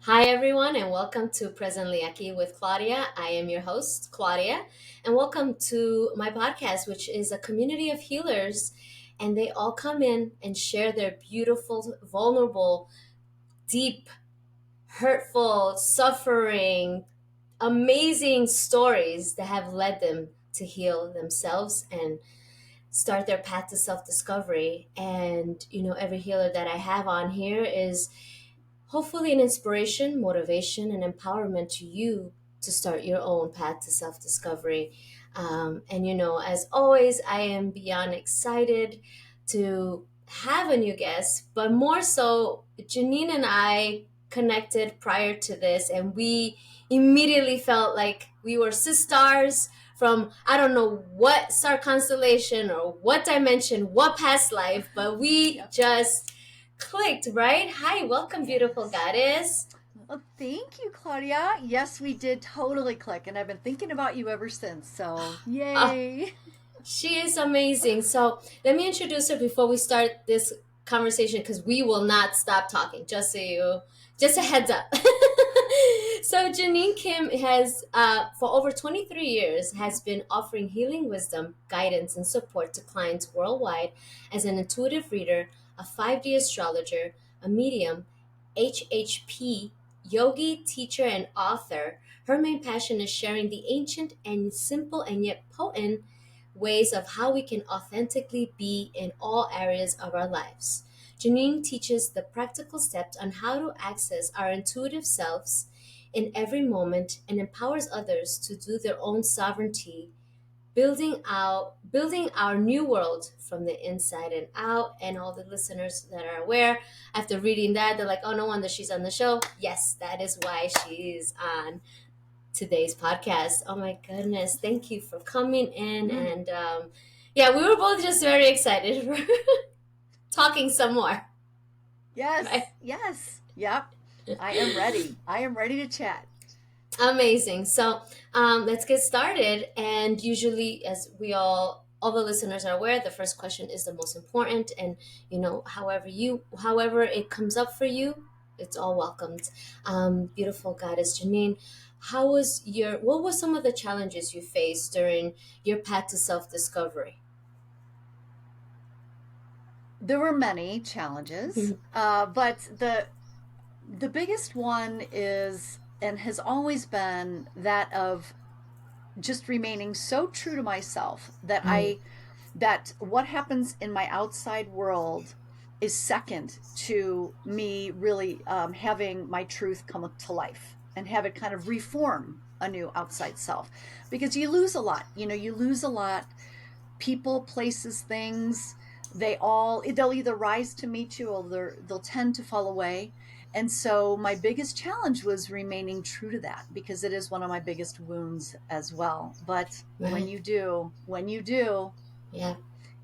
Hi, everyone, and welcome to Presently Aquí with Claudia. I am your host, Claudia, and welcome to my podcast, which is a community of healers. And they all come in and share their beautiful, vulnerable, deep, hurtful, suffering, amazing stories that have led them to heal themselves and start their path to self discovery. And, every healer that I have on here is hopefully an inspiration, motivation, and empowerment to you to start your own path to self discovery. And, as always, I am beyond excited to have a new guest, but more so, Jeannine and I connected prior to this, and we immediately felt like we were sistars from I don't know what star constellation or what dimension, what past life, but we just clicked, right? Hi, welcome, beautiful Yes. goddess. Well, thank you, Claudia. Yes, we did totally click, and I've been thinking about you ever since. So, Oh, yay. she is amazing. So let me introduce her before we start this conversation because we will not stop talking. Just a heads up. So Jeannine Kim has, for over 23 years, has been offering healing wisdom, guidance, and support to clients worldwide as an intuitive reader, a 5D astrologer, a medium, H.H.P, yogi, teacher, and author. Her main passion is sharing the ancient and simple and yet potent ways of how we can authentically be in all areas of our lives. Jeannine teaches the practical steps on how to access our intuitive selves in every moment and empowers others to do their own sovereignty, building our new world from the inside and out. And all the listeners that are aware, after reading that, they're like, oh, no wonder she's on the show. Yes, that is why she's on today's podcast. Oh my goodness. Thank you for coming in. Mm, And yeah, we were both just very excited for talking some more. Right? yes, yes. Yep. I am ready. I am ready to chat. Amazing. So let's get started. And usually, as all the listeners are aware, the first question is the most important. And however it comes up for you, it's all welcomed. Beautiful goddess Jeannine, what were some of the challenges you faced during your path to self discovery? There were many challenges, but the biggest one is and has always been that of just remaining so true to myself that what happens in my outside world is second to me really having my truth come to life and have it kind of reform a new outside self, because you lose a lot. You lose a lot. People, places, things, they'll either rise to meet you or they'll tend to fall away. And so my biggest challenge was remaining true to that, because it is one of my biggest wounds as well. But when Right. you do, Yeah.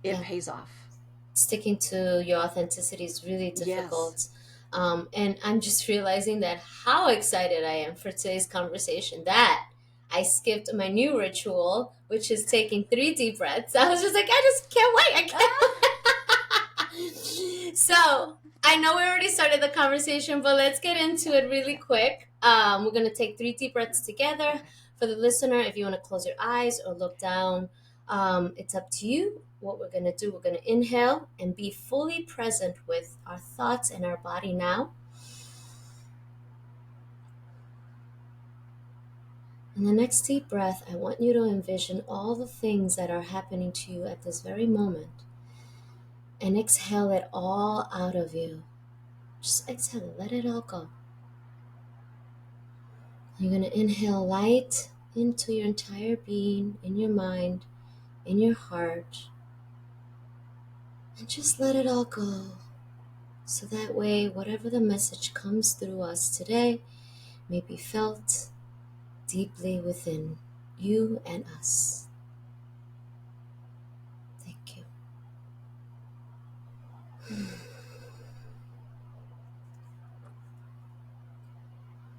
it Yeah. pays off. Sticking to your authenticity is really Yes. difficult. And I'm just realizing that how excited I am for today's conversation that I skipped my new ritual, which is taking 3 deep breaths. I was just like, I just can't wait. I Ah, can't. So I know we already started the conversation, but let's get into it really okay. quick. We're going to take 3 deep breaths together. Okay. For the listener, if you want to close your eyes or look down, it's up to you. What we're going to do, we're going to inhale and be fully present with our thoughts and our body now. In the next deep breath, I want you to envision all the things that are happening to you at this very moment and exhale it all out of you. Just exhale it, let it all go. You're going to inhale light into your entire being, in your mind, in your heart, and just let it all go. So that way, whatever the message comes through us today may be felt deeply within you and us. Thank you.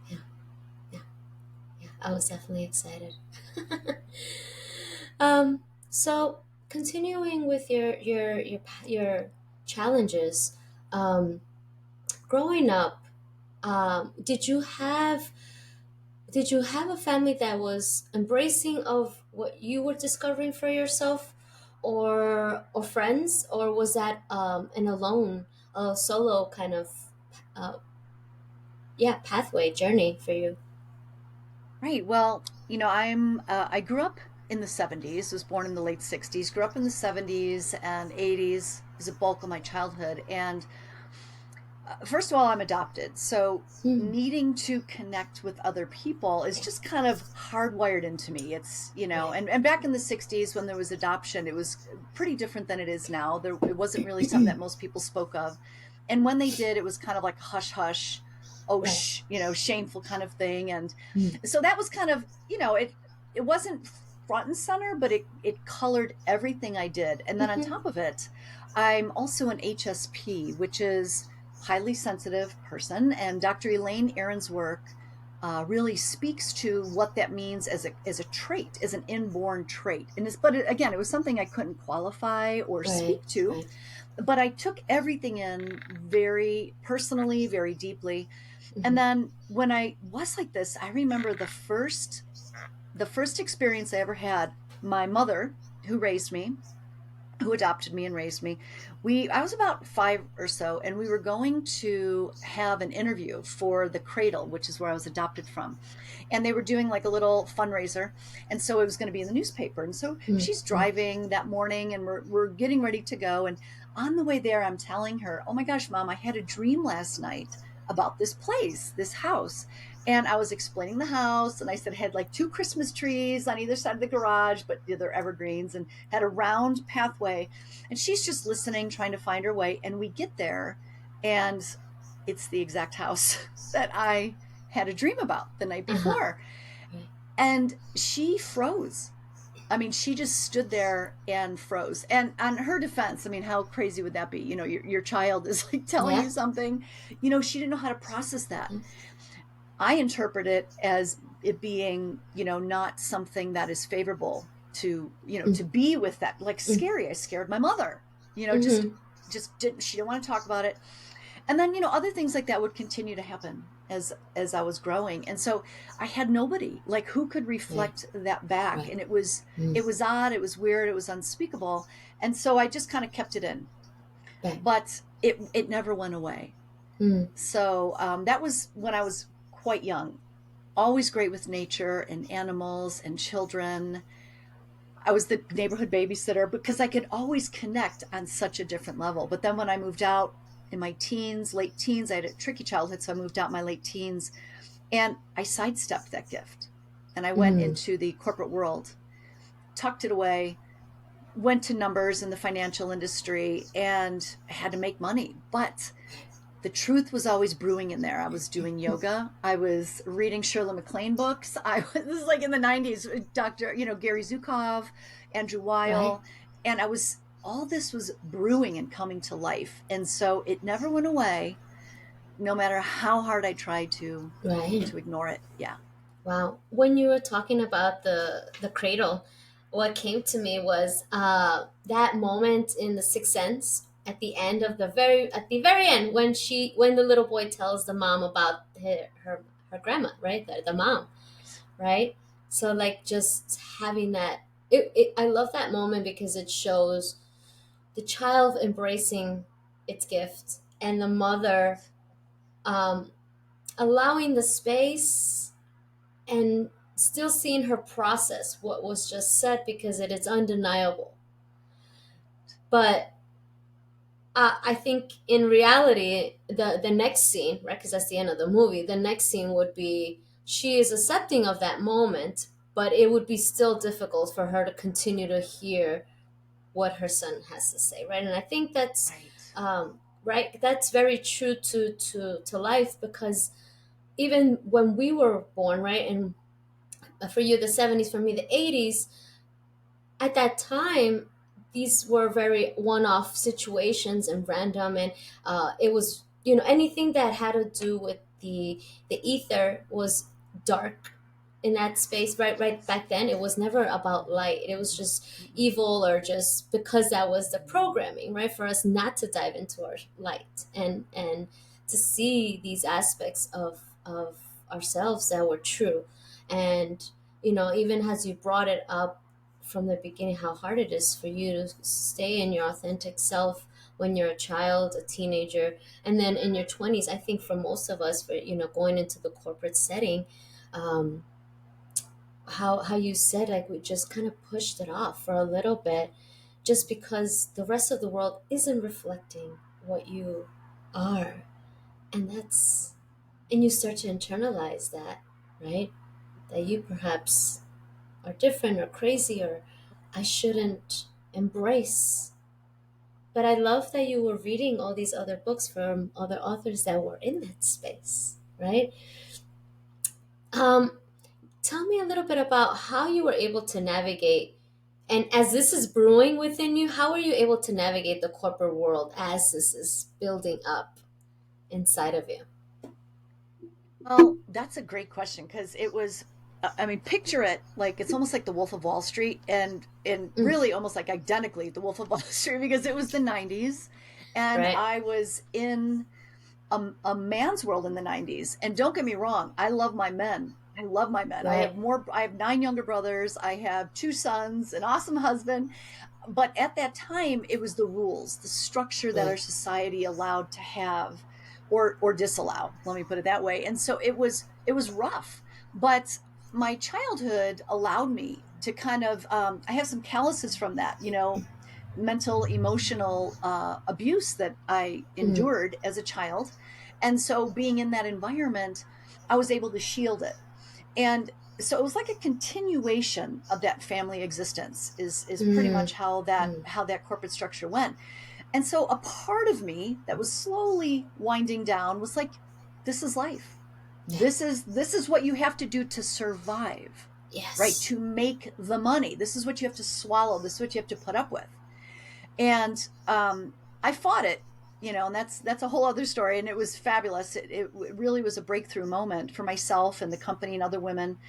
Yeah, yeah, yeah. I was definitely excited. So continuing with your challenges, um, growing up. Did you have a family that was embracing of what you were discovering for yourself, or friends, or was that an alone, a solo kind of uh, yeah, pathway journey for you? Right. Well, I grew up in the 70s, was born in the late 60s, grew up in the 70s and 80s is a bulk of my childhood. And first of all, I'm adopted. So Mm, needing to connect with other people is right, just kind of hardwired into me. It's, right, and back in the 60s when there was adoption, it was pretty different than it is now. It wasn't really something that most people spoke of. And when they did, it was kind of like a hush hush, oh, right. shameful kind of thing. And Mm, so that was kind of, it wasn't front and center, but it colored everything I did. And then on mm-hmm, top of it, I'm also an HSP, which is highly sensitive person, and Dr. Elaine Aron's work really speaks to what that means as a trait, as an inborn trait. And again, it was something I couldn't qualify or right, speak to, right. but I took everything in very personally, very deeply. And Mm-hmm, then when I was like this, I remember the first experience I ever had. My mother, who adopted me and raised me, I was about 5 or so, and we were going to have an interview for the Cradle, which is where I was adopted from, and they were doing like a little fundraiser, and so it was going to be in the newspaper. And so she's mm-hmm, driving that morning, and we're getting ready to go, and on the way there, I'm telling her, "Oh my gosh, Mom, I had a dream last night about this place, this house." And I was explaining the house, and I said it had like two Christmas trees on either side of the garage, but they're evergreens, and had a round pathway. And she's just listening, trying to find her way. And we get there, and it's the exact house that I had a dream about the night uh-huh, before. right, And she froze. I mean, she just stood there and froze. And on her defense, I mean, how crazy would that be? Your child is like telling yeah, you something. She didn't know how to process that. mm, I interpret it as it being, not something that is favorable to mm, be with that, like mm, scary. I scared my mother, just mm-hmm, didn't she didn't want to talk about it. And then, other things like that would continue to happen as I was growing. And so I had nobody like who could right, reflect that back. right, And it was mm, it was odd, it was weird, it was unspeakable. And so I just kind of kept it in. right, But it never went away. mm, So that was when I was quite young, always great with nature and animals and children. I was the neighborhood babysitter because I could always connect on such a different level. But then when I moved out in my teens, late teens, I had a tricky childhood. So I moved out in my late teens, and I sidestepped that gift. And I went mm, into the corporate world, tucked it away, went to numbers in the financial industry, and I had to make money. But the truth was always brewing in there. I was doing yoga. I was reading Shirley MacLaine books. This is like in the 90s, Dr. Gary Zukov, Andrew right, Weil, and all this was brewing and coming to life. And so it never went away, no matter how hard I tried right. to ignore it. Yeah. Wow. When you were talking about the cradle, what came to me was that moment in The Sixth Sense at the end of the very end when the little boy tells the mom about her grandma, right? The mom, right? So like just having that, I love that moment because it shows the child embracing its gift and the mother um, allowing the space and still seeing her process what was just said because it is undeniable. But I think in reality, the next scene, right? Because that's the end of the movie. The next scene would be she is accepting of that moment, but it would be still difficult for her to continue to hear what her son has to say, right? And I think that's Right. right. That's very true to life because even when we were born, right, and for you the 70s, for me the 80s, at that time these were very one-off situations and random, and it was, anything that had to do with the ether was dark in that space, right back then. It was never about light. It was just Mm-mm. evil, or just because that was the programming, right, for us not to dive into our light and to see these aspects of ourselves that were true. And even as you brought it up from the beginning, how hard it is for you to stay in your authentic self when you're a child, a teenager, and then in your 20s. I think for most of us, for going into the corporate setting, um, how you said, like, we just kind of pushed it off for a little bit, just because the rest of the world isn't reflecting what you are. And you start to internalize that, right? That you perhaps are different or crazy, or I shouldn't embrace. But I love that you were reading all these other books from other authors that were in that space, right? um, Tell me a little bit about how you were able to navigate, and as this is brewing within you, how are you able to navigate the corporate world as this is building up inside of you? Well, that's a great question because it was, I mean, picture it like it's almost like the Wolf of Wall Street, and Mm, really almost like identically the Wolf of Wall Street because it was the 90s and right. I was in a man's world in the 90s. And don't get me wrong, I love my men. I love my men. Right. I have nine younger brothers. I have two sons, an awesome husband. But at that time, it was the rules, the structure that Mm, our society allowed to have or disallow. Let me put it that way. And so it was rough. But my childhood allowed me to kind of I have some calluses from that, mental emotional abuse that I mm, endured as a child. And so being in that environment, I was able to shield it. And so it was like a continuation of that family existence is pretty mm, much mm. how that corporate structure went. And so a part of me that was slowly winding down was like, this is life. Yeah. This is what you have to do to survive, right? Yes. To make the money. This is what you have to swallow. This is what you have to put up with. And I fought it, and that's a whole other story. And it was fabulous. It really was a breakthrough moment for myself and the company and other women.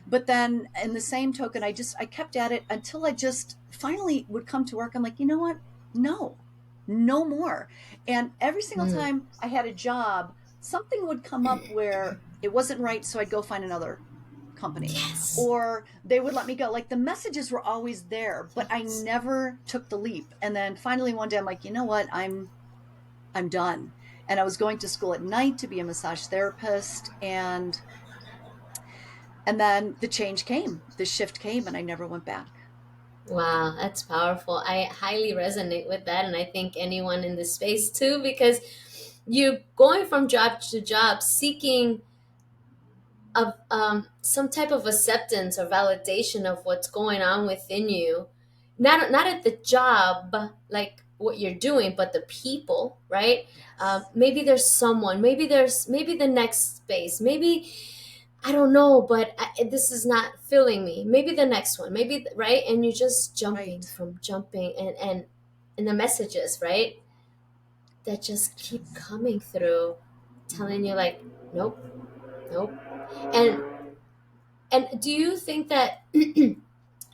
But then in the same token, I kept at it until I just finally would come to work. I'm like, you know what? No, no more. And every single Mm. time I had a job, something would come up where it wasn't right. So I'd go find another company, Yes. or they would let me go. Like the messages were always there, but I Yes. never took the leap. And then finally one day I'm like, you know what? I'm done. And I was going to school at night to be a massage therapist, and then the change came, the shift came, and I never went back. Wow, that's powerful. I highly resonate with that, and I think anyone in this space too, because you going from job to job seeking of some type of acceptance or validation of what's going on within you, not at the job, like what you're doing, but the people, right? Yes. Maybe there's someone, maybe the next space, maybe I don't know, but this is not filling me. Maybe the next one, maybe, right? And you're just jumping Right. from jumping, and the messages, right, that just keep Messages. coming through, telling you like, nope, nope. And do you think that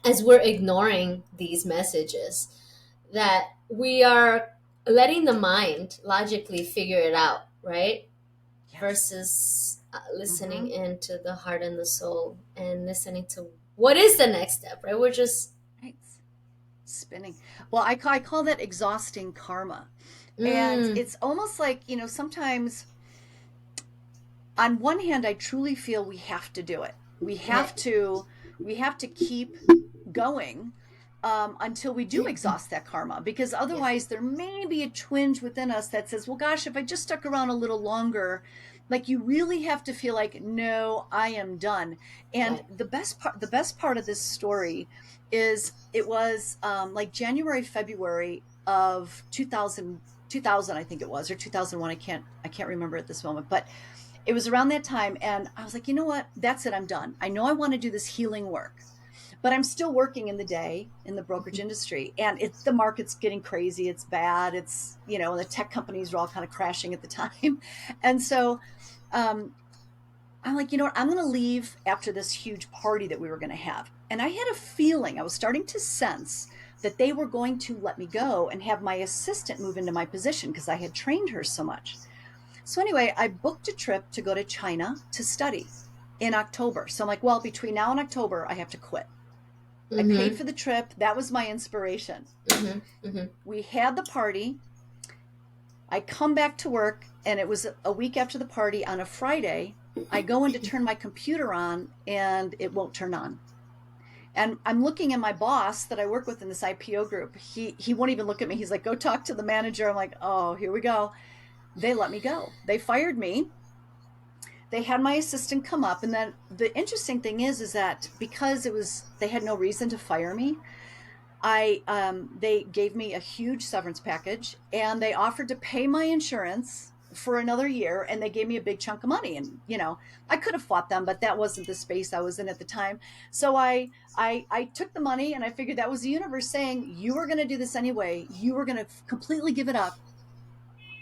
as we're ignoring these messages, that we are letting the mind logically figure it out, right? Yes. Versus listening Mm-hmm. into the heart and the soul and listening to what is the next step, right? We're just, Right. Spinning. Well, I call that exhausting karma. And mm, it's almost like, sometimes on one hand, I truly feel we have to do it. right, We have to keep going until we do exhaust that karma, because yeah, otherwise there may be a twinge within us that says, well, gosh, if I just stuck around a little longer, like you really have to feel like, no, I am done. And right, the best part of this story is it was like January, February of 2000, I think it was, or 2001. I can't remember at this moment, but it was around that time. And I was like, you know what? That's it. I'm done. I know I want to do this healing work, but I'm still working in the day in the brokerage industry, and the market's getting crazy. It's bad. It's, the tech companies are all kind of crashing at the time. And so, um, I'm like, you know what? I'm going to leave after this huge party that we were going to have. And I had a feeling, I was starting to sense that they were going to let me go and have my assistant move into my position because I had trained her so much. So anyway, I booked a trip to go to China to study in October. So I'm like, well, between now and October, I have to quit. I paid Mm-hmm. for the trip. That was my inspiration. Mm-hmm. Mm-hmm. We had the party. I come back to work, and it was a week after the party on a Friday. I go in to turn my computer on, and it won't turn on. And I'm looking at my boss that I work with in this IPO group. He won't even look at me. He's like, "Go talk to the manager." I'm like, "Oh, here we go." They let me go. They fired me. They had my assistant come up, and then the interesting thing is that because it was they had no reason to fire me, I they gave me a huge severance package, and they offered to pay my insurance for another year, and they gave me a big chunk of money. And I could have fought them, but that wasn't the space I was in at the time. So I took the money, and I figured that was the universe saying, you were going to do this anyway. You were going to completely give it up.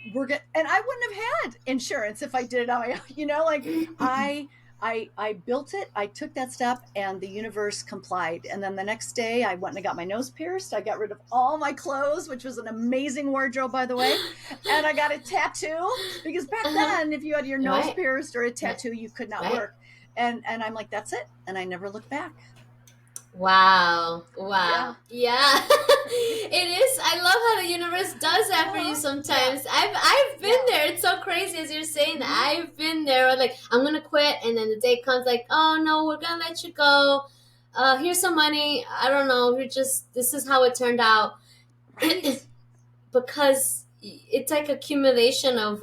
And I wouldn't have had insurance if I did it on my own. Like I built it. I took that step, and the universe complied. And then the next day, I went and I got my nose pierced. I got rid of all my clothes, which was an amazing wardrobe, by the way. And I got a tattoo, because back Uh-huh. then, if you had your nose Right. pierced or a Right. tattoo, you could not Right. work. And I'm like, that's it. And I never looked back. Wow. Wow. Yeah. Yeah. It is. I love how the universe does that for you Yeah. sometimes. I've been Yeah. there. It's so crazy as you're saying that. Hmm. I've been there. Like, I'm gonna quit, and then the day comes like, oh no, we're gonna let you go. Here's some money. I don't know. You're just, this is how it turned out. Right. Because it's like accumulation of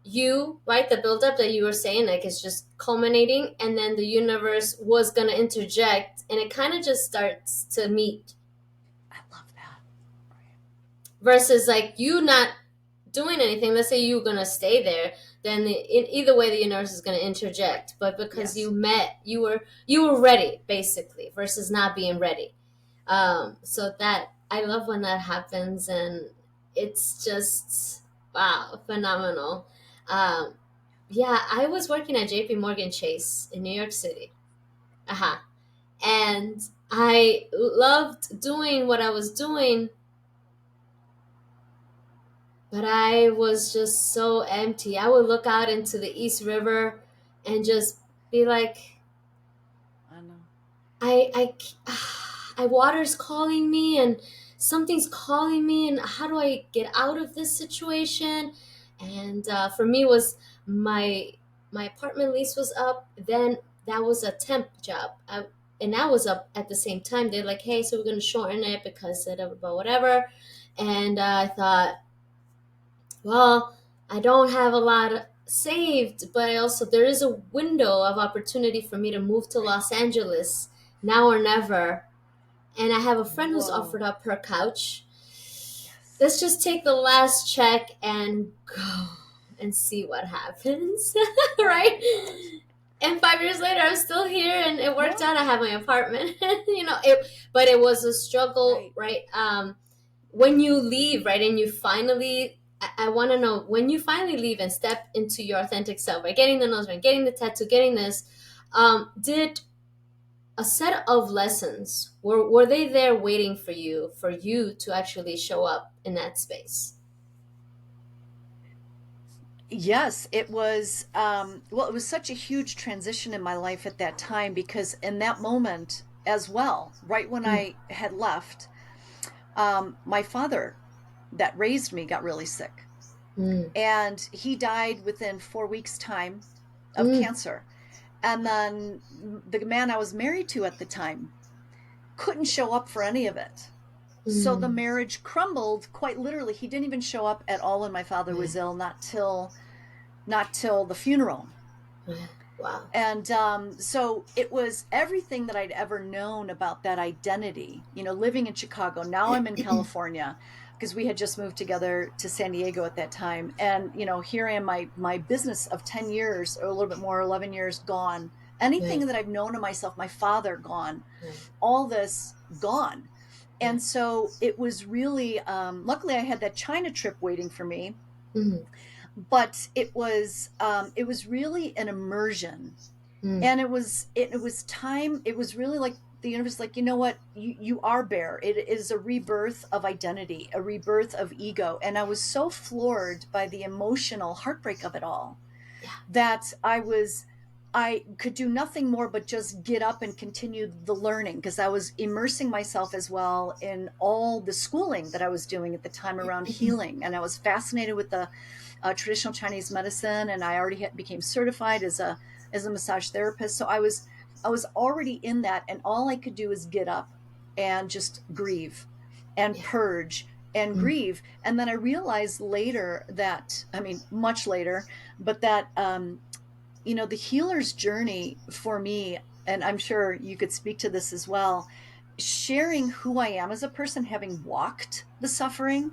you, right? The buildup that you were saying, like, it's just culminating, and then the universe was gonna interject, and it kind of just starts to meet. I love that. Versus like you not doing anything. Let's say you're gonna stay there, then in either way the universe is gonna Right. interject. But because Yes. you were ready, basically, versus not being ready. So that, I love when that happens, and it's just, wow, phenomenal. Um, yeah, I was working at JP Morgan Chase in New York City. Uh-huh. And I loved doing what I was doing, but I was just so empty. I would look out into the East River and just be like, I know. I, I water's calling me, and something's calling me, and how do I get out of this situation? And for me, was my my apartment lease was up. Then that was a temp job, and that was up at the same time. They're like, hey, so we're gonna shorten it because of whatever. And I thought, well, I don't have a lot saved, but I also, there is a window of opportunity for me to move to Right. Los Angeles now or never. And I have a friend who's Whoa. offered up her couch. Yes. Let's just take the last check and go and see what happens. Oh my Right? God. And 5 years later, I'm still here, and it Yeah. worked out. I have my apartment. But it was a struggle, Right. right? When you leave, right, and you finally, I want to know, when you finally leave and step into your authentic self, right, getting the nose ring, getting the tattoo, getting this, did a set of lessons, were they there waiting for you to actually show up in that space? Yes, it was well, it was such a huge transition in my life at that time, because in that moment as well, right when Mm, I had left, my father that raised me got really sick. mm, And he died within 4 weeks' time of mm, cancer. And then the man I was married to at the time couldn't show up for any of it. So the mm. marriage crumbled quite literally. He didn't even show up at all when my father Right, was ill, not till the funeral. right. Wow. And so it was everything that I'd ever known about that identity, living in Chicago. Now I'm in California, because we had just moved together to San Diego at that time. And, here I am, my business of 10 years or a little bit more, 11 years gone. Anything Right, that I've known of myself, my father gone, right, all this gone. right. And so it was really, luckily I had that China trip waiting for me, Mm, but it was really an immersion Mm. And it was time. It was really like the universe, like, you know what, you are Bear. It is a rebirth of identity, a rebirth of ego. And I was so floored by the emotional heartbreak of it all Yeah. that I could do nothing more but just get up and continue the learning, because I was immersing myself as well in all the schooling that I was doing at the time around healing. And I was fascinated with the traditional Chinese medicine, and I already became certified as a massage therapist. So I was already in that, and all I could do is get up and just grieve and Yeah. purge and Mm. grieve. And then I realized later that, I mean, much later, but that the healer's journey for me, and I'm sure you could speak to this as well, sharing who I am as a person, having walked the suffering,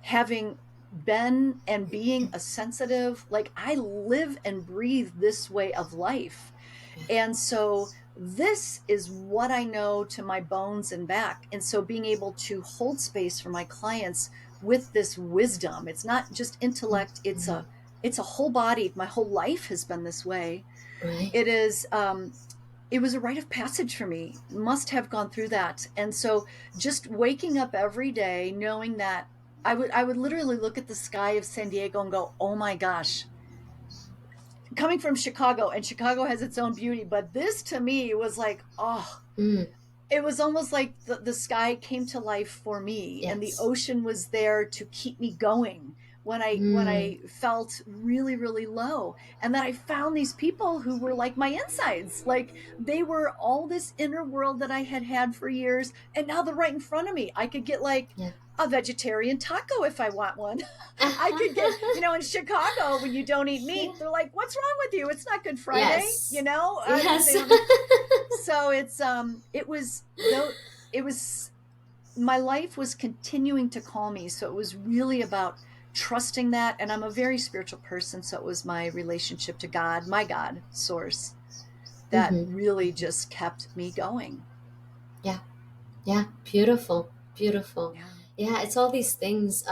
having been and being a sensitive, like, I live and breathe this way of life. Yeah. And so this is what I know to my bones and back. And so being able to hold space for my clients with this wisdom, it's not just intellect, Mm. it's a whole body. My whole life has been this way. Right. It is it was a rite of passage for me, must have gone through that. And so just waking up every day knowing that I would literally look at the sky of San Diego and go, oh my gosh, coming from Chicago, and Chicago has its own beauty, but this to me was like, oh, Mm. it was almost like the sky came to life for me, and the Yes. ocean was there to keep me going when Mm. I felt really, really low. And then I found these people who were like my insides, like they were all this inner world that I had had for years, and now they're right in front of me. I could get like Yeah. a vegetarian taco if I want one. I could get, in Chicago, when you don't eat Yeah. meat, they're like, "What's wrong with you? It's not Good Friday," Yes. They Yes. don't. So it was my life was continuing to call me. So it was really about trusting that. And I'm a very spiritual person. So it was my relationship to God, my God source, that Hmm. really just kept me going. Yeah. Yeah. Beautiful. Beautiful. Yeah. Yeah. It's all these things.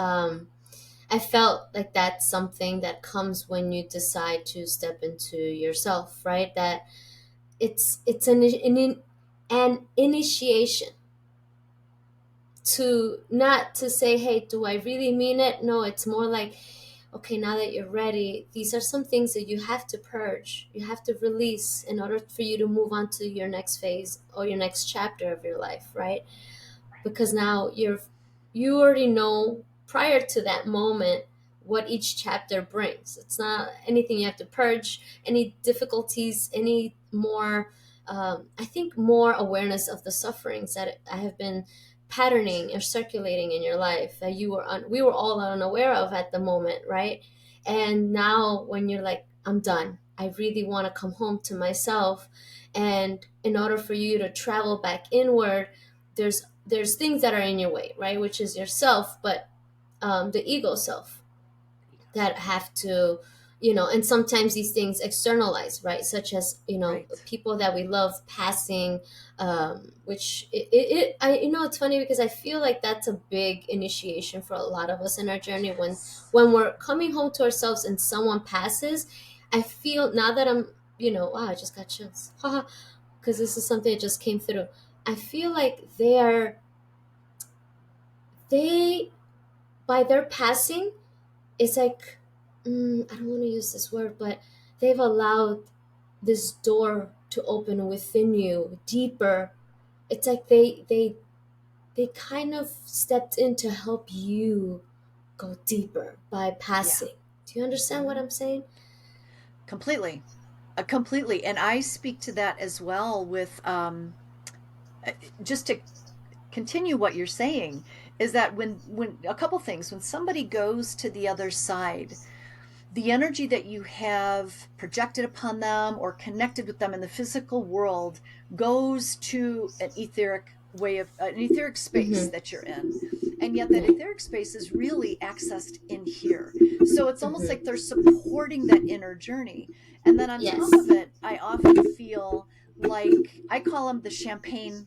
I felt like that's something that comes when you decide to step into yourself, right? That it's an initiation to not to say, hey, do I really mean it? No, it's more like, okay, now that you're ready, these are some things that you have to purge, you have to release in order for you to move on to your next phase or your next chapter of your life, right? Because now you already know prior to that moment what each chapter brings. It's not anything you have to purge, any difficulties, any more. I think more awareness of the sufferings that I have been patterning or circulating in your life that we were all unaware of at the moment, right? And now when you're like, I'm done. I really want to come home to myself. And in order for you to travel back inward, there's things that are in your way, right? Which is yourself, but the ego self that have to, and sometimes these things externalize, right? Such as, Right. people that we love passing, which it's funny because I feel like that's a big initiation for a lot of us in our journey when Yes. we're coming home to ourselves and someone passes. I feel now that I'm, wow, I just got chills, because this is something that just came through. I feel like they by their passing, it's like, I don't want to use this word, but they've allowed this door to open within you deeper. It's like they kind of stepped in to help you go deeper by Yeah. passing. Do you understand what Hmm. I'm saying? Completely. Completely. And I speak to that as well with uh, just to continue what you're saying, is that when a couple things, when somebody goes to the other side, the energy that you have projected upon them or connected with them in the physical world goes to an etheric space Mm-hmm. that you're in. And yet that Yeah. etheric space is really accessed in here. So it's almost like Mm-hmm. they're supporting that inner journey. And then on top Yes. of it, I often feel like I call them the champagne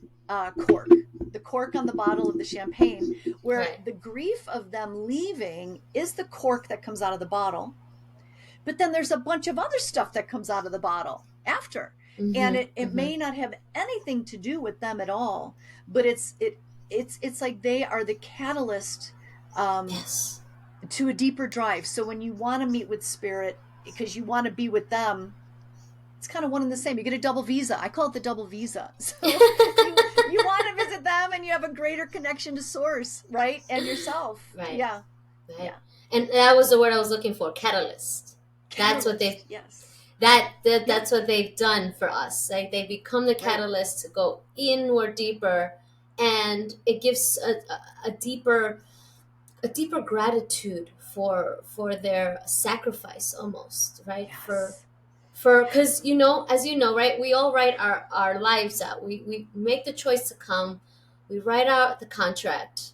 cork, the cork on the bottle of the champagne, where Right. the grief of them leaving is the cork that comes out of the bottle, but then there's a bunch of other stuff that comes out of the bottle. after. And Mm-hmm. it Mm-hmm. may not have anything to do with them at all, but it's like they are the catalyst, um, Yes. to a deeper drive. So when you want to meet with spirit because you want to be with them, it's kind of one and the same. You get a double visa. I call it the double visa. So you want to visit them and you have a greater connection to source, right? And yourself. Right. Yeah. Right. Yeah. And that was the word I was looking for, catalyst. That's what Catalyst. they Yes. Yeah. that's what they've done for us. Like they become the Right. catalyst to go inward deeper, and it gives a deeper gratitude for their sacrifice almost, right? Yes. For because as you know, right, we all write our lives out. We make the choice to come, we write out the contract.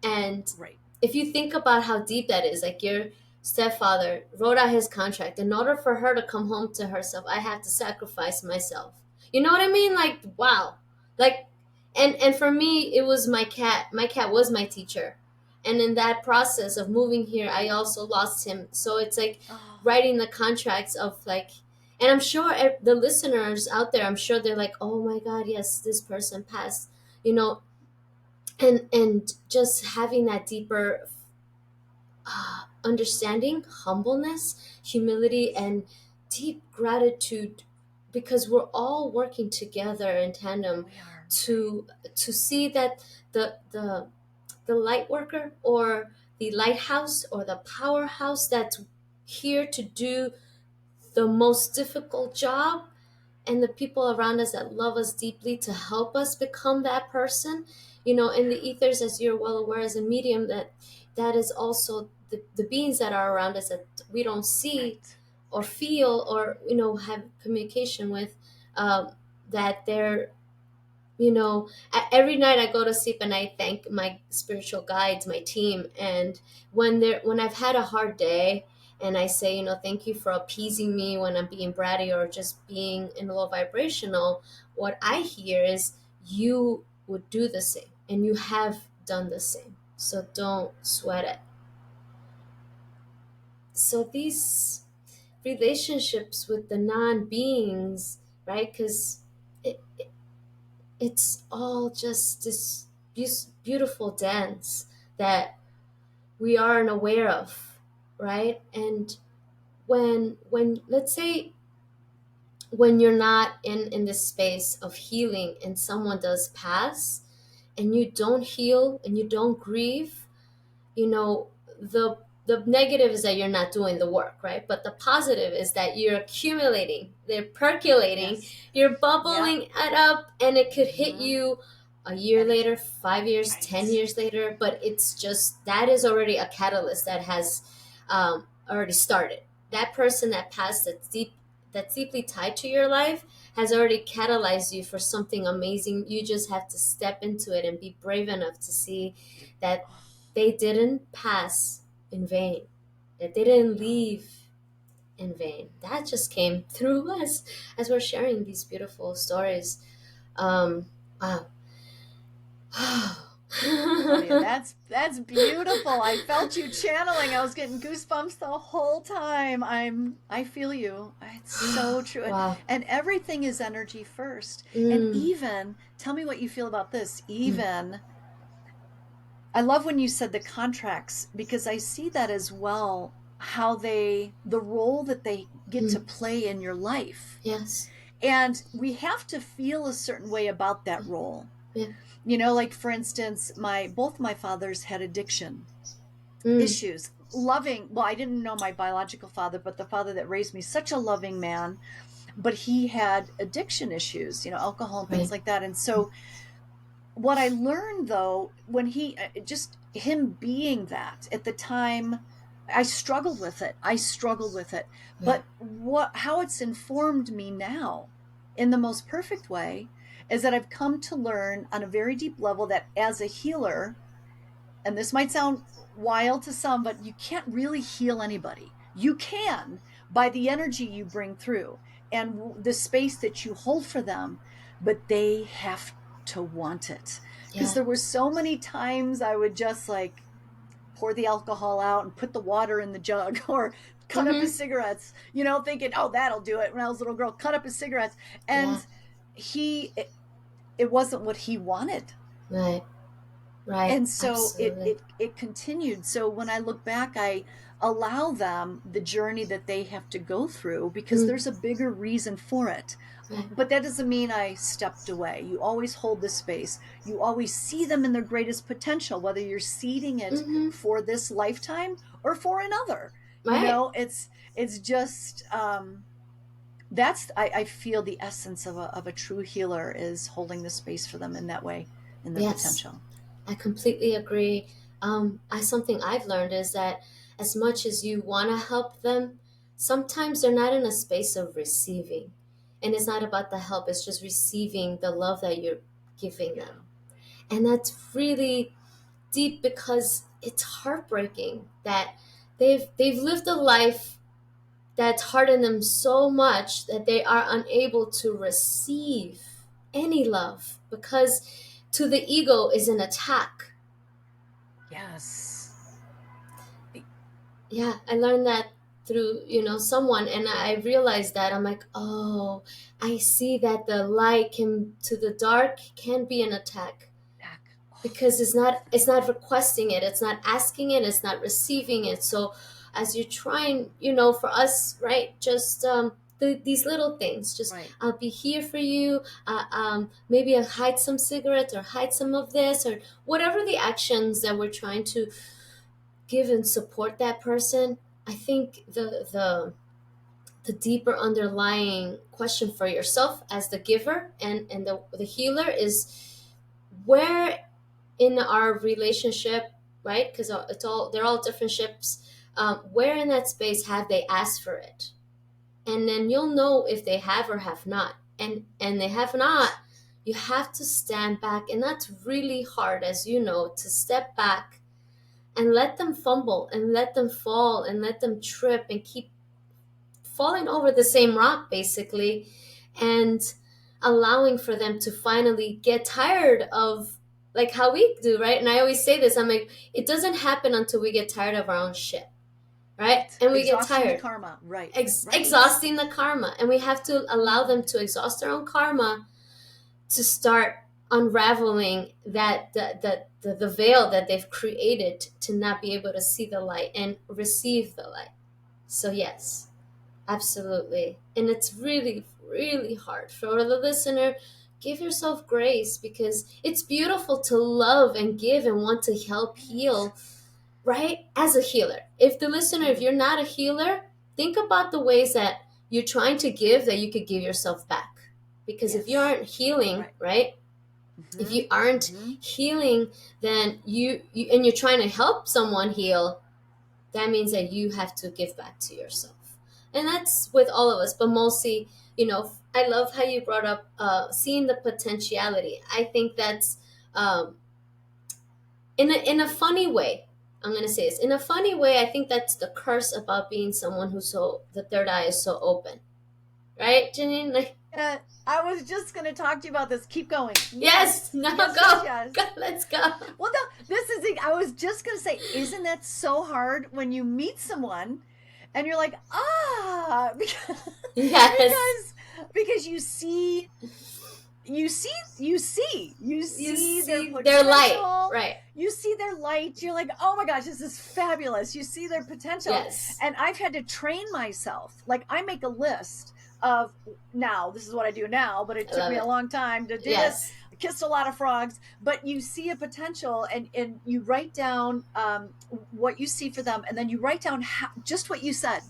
And Right. if you think about how deep that is, like your stepfather wrote out his contract. In order for her to come home to herself, I have to sacrifice myself. You know what I mean? Like, wow. Like, and for me, it was my cat. My cat was my teacher. And in that process of moving here, I also lost him. So it's like Oh, writing the contracts of like, and I'm sure the listeners out there, I'm sure they're like, oh my God, yes, this person passed. You know, and just having that deeper understanding, humbleness, humility, and deep gratitude, because we're all working together in tandem we are. Right. to see that the light worker or the lighthouse or the powerhouse that's here to do the most difficult job, and the people around us that love us deeply to help us become that person. In the ethers, as you're well aware as a medium, that is also the beings that are around us that we don't see Right. or Right. feel or have communication with, um, that they're every night I go to sleep and I thank my spiritual guides, my team. And when I've had a hard day, and I say, thank you for appeasing me when I'm being bratty or just being in low vibrational, what I hear is you would do the same and you have done the same. So don't sweat it. So these relationships with the non-beings, right? Because it's all just this beautiful dance that we aren't aware of, right? And when let's say when you're not in this space of healing and someone does pass, and you don't heal and you don't grieve, you know the negative is that you're not doing the work, right? But the positive is that you're accumulating, they're percolating, Yes. you're Yeah. bubbling it up, and it could hit Mm-hmm. you a year later, Anytime. 5 years, 10 Right. years later. But it's just that is already a catalyst that has already started. That person that passed, that's deeply tied to your life, has already catalyzed you for something amazing. You just have to step into it and be brave enough to see that they didn't pass in vain, that they didn't No. leave in vain. That just came through us as we're sharing these beautiful stories. Wow. Claudia, that's beautiful. I felt you channeling. I was getting goosebumps the whole time. I feel you. It's so true. Wow. And everything is energy first. And Mm, even tell me what you feel about this. mm, Even I love when you said the contracts because I see that as well, how the role that they get to mm. play in your life. Yes. And we have to feel a certain way about that role. Yeah. Like for instance, my both my fathers had addiction Mm, issues. Loving, well, I didn't know my biological father, but the father that raised me, such a loving man, but he had addiction issues, alcohol and things right. like that. And so what I learned though, when he just him being that at the time, I struggled with it. I struggled with it. Yeah. But what how it's informed me now in the most perfect way is that I've come to learn on a very deep level that as a healer, and this might sound wild to some, but you can't really heal anybody. You can by the energy you bring through and the space that you hold for them, but they have to want it. Because Yeah. there were so many times I would just like pour the alcohol out and put the water in the jug or cut up his Mm-hmm. cigarettes, thinking, oh, that'll do it. When I was a little girl, cut up his cigarettes. Yeah. And it wasn't what he wanted. Right. Right. And so Absolutely. it continued. So when I look back, I allow them the journey that they have to go through because Mm. there's a bigger reason for it. Right. But that doesn't mean I stepped away. You always hold the space. You always see them in their greatest potential, whether you're seeding it Mm-hmm. for this lifetime or for another. Right. It's just that's I feel the essence of a true healer is holding the space for them in that way, in their Yes. potential. I completely agree. Something I've learned is that as much as you want to help them, sometimes they're not in a space of receiving. And it's not about the help, it's just receiving the love that you're giving Yeah. them. And that's really deep because it's heartbreaking that they've lived a life that's hardened them so much that they are unable to receive any love because to the ego is an attack. Yes. Yeah, I learned that through someone, and I realized that I'm like, oh, I see that the light can to the dark can be an attack Back. Oh, because it's not requesting it, it's not asking it, it's not receiving it. So as you're trying, for us, right, just these little things, just right. I'll be here for you. Maybe I'll hide some cigarettes or hide some of this or whatever the actions that we're trying to give and support that person. I think the deeper underlying question for yourself as the giver and the healer is where in our relationship, right? Because they're all different ships. Where in that space have they asked for it? And then you'll know if they have or have not. And they have not. You have to stand back, and that's really hard, as you know, to step back and let them fumble and let them fall and let them trip and keep falling over the same rock basically, and allowing for them to finally get tired of, like how we do, right? And I always say this, I'm like, it doesn't happen until we get tired of our own shit, right? Right. And we get Exhausting the tired, karma. Right. Right. exhausting the karma, and we have to allow them to exhaust their own karma to start unraveling the veil that they've created to not be able to see the light and receive the light. So yes, absolutely. And it's really, really hard for the listener. Give yourself grace because it's beautiful to love and give and want to help Right. heal, right? As a healer. If the listener, if Mm. you're not a healer, think about the ways that you're trying to give that you could give yourself back. Because if you Yes. aren't healing, Right. right? If Mm-hmm. you aren't Mm-hmm. healing, then you and you're trying to help someone heal, that means that you have to give back to yourself. And that's with all of us, but mostly, I love how you brought up seeing the potentiality. I think that's um, in a funny way. I'm gonna say this in a funny way. I think that's the curse about being someone who's so the third eye is so open, right, Janine? Like, Uh, I was just going to talk to you about this. Keep going. yes, Yes. now Yes, yes, go, yes. go, let's go. Well, no, this is I was just going to say, isn't that so hard when you meet someone and you're like, because, Yes, because, because you you see their see their light, potential, right? you see their light, you're like, oh my gosh, this is fabulous, you see their potential. Yes, And I've had to train myself, like I make a list of, now this is what I do now, but it I took love me a it. long time to do this. Yes, I kissed a lot of frogs, but you see a potential, and you write down what you see for them, and then you write down just what you said,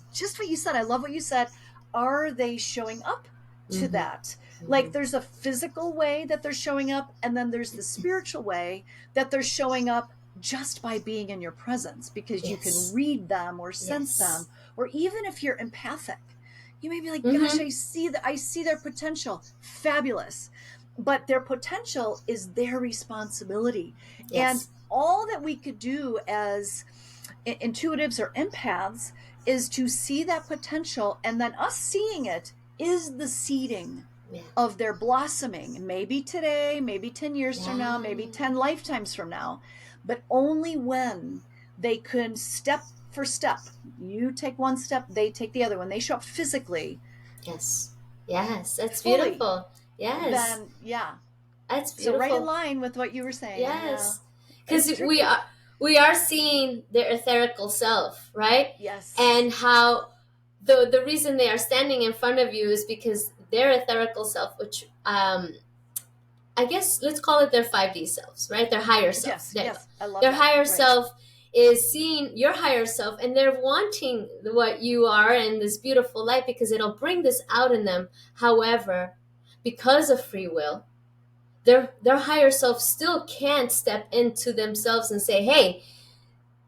I love what you said. Are they showing up to mm-hmm. that? Mm-hmm. Like there's a physical way that they're showing up, and then there's the spiritual way that they're showing up just by being in your presence, because you can Yes, read them or sense them. yes, Or even if you're empathic, you may be like, gosh, mm-hmm. I see their potential, fabulous. But their potential is their responsibility. And Yes, all that we could do as intuitives or empaths is to see that potential, and then us seeing it is the seeding yeah, of their blossoming, maybe today, maybe 10 years from now, yeah, maybe 10 lifetimes from now, but only when they can step first step. You take one step, they take the other. When they show up physically, Yes. Yes. That's fully, beautiful. Yes. then yeah. That's So right in beautiful. line with what you were saying. Yeah. Yes. Because It's tricky. we are seeing their etherical self, right? Yes. And how the reason they are standing in front of you is because their etherical self, which I guess let's call it their 5D selves, right? Their higher self. Yes. There you go. Yes. I love Their that. higher Right. self is seeing your higher self, and they're wanting what you are in this beautiful light because it'll bring this out in them. However, because of free will, their higher self still can't step into themselves and say, "Hey,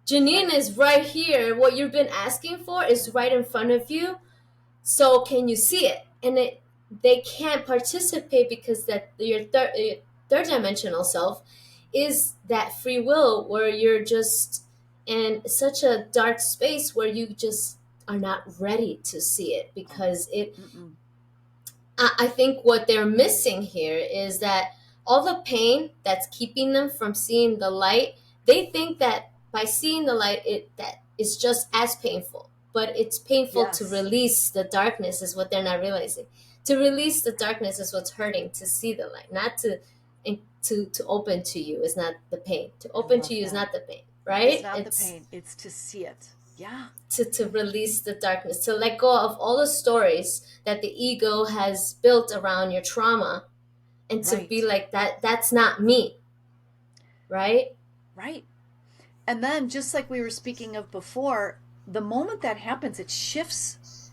Jeannine Right. is right here. What you've been asking for is right in front of you. So can you see it?" And they can't participate because that your third dimensional self is that free will where you're just in such a dark space where you just are not ready to see it Oh. because it Mm-mm. I think what they're missing here is that all the pain that's keeping them from seeing the light, they think that by seeing the light, it that is just as painful. But it's painful to Yes. release the darkness, is what they're not realizing. To release the darkness is what's hurting. To see the light, not to open to you is not the pain. To I open to love you is that. not the pain, It's right? not the It's pain, it's to see it. Yeah. to release the darkness, to let go of all the stories that the ego has built around your trauma and to be Right. like that's not me, right? Right. And then, just like we were speaking of before, the moment that happens, it shifts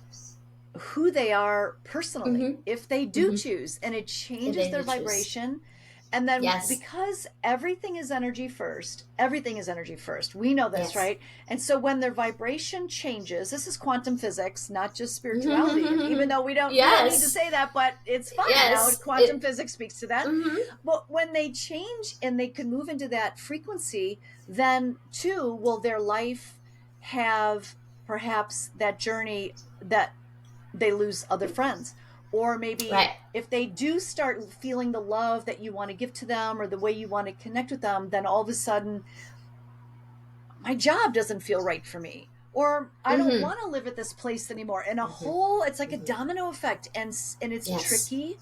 who they are personally, Mm-hmm. if they do Mm-hmm. choose, and it If changes they their do choose. vibration. And then, Yes. because everything is energy first, everything is energy first. We know this, Yes. right? And so when their vibration changes, this is quantum physics, not just spirituality. And even Mm-hmm. though we don't need to Yes. say that, but it's fine. Now Yes. quantum It. physics speaks to that. Mm-hmm. But when they change and they can move into that frequency, then too will their life have perhaps that journey that they lose other friends. Or maybe Right. if they do start feeling the love that you want to give to them or the way you want to connect with them, then all of a sudden, my job doesn't feel right for me. Or I don't Mm-hmm. want to live at this place anymore. And a Mm-hmm. whole, it's like a Mm-hmm. domino effect. And it's Yes. tricky It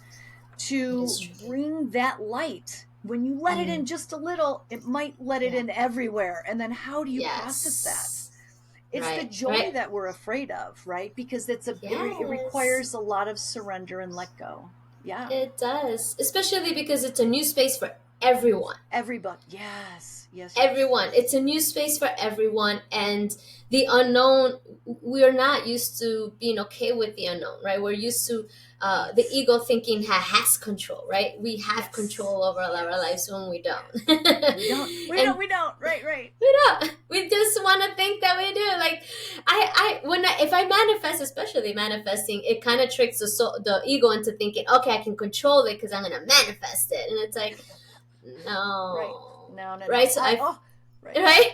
is to tricky. bring that light. When you let it Mm. in just a little, it might let it Yeah. in everywhere. And then how do you process that? Yes. It's the Right. joy Right. that we're afraid of, right? Because it Yes. requires a lot of surrender and let go. Yeah. It does, especially because it's a new space for everyone. Everybody. Yes. Yes. Yes. Everyone. It's a new space for everyone, and the unknown. We're not used to being okay with the unknown, right? We're used to the Right. ego thinking has control, right? We have Yes. control over our Yes. lives when we don't, We don't. We don't. and We don't. Right. Right. we don't. We just want to think that we do. Like if I manifest, especially manifesting, it kind of tricks the ego into thinking, okay, I can control it because I'm gonna manifest it, and it's like, Right. no, No. No. right? No. So I. I Oh. Right. right,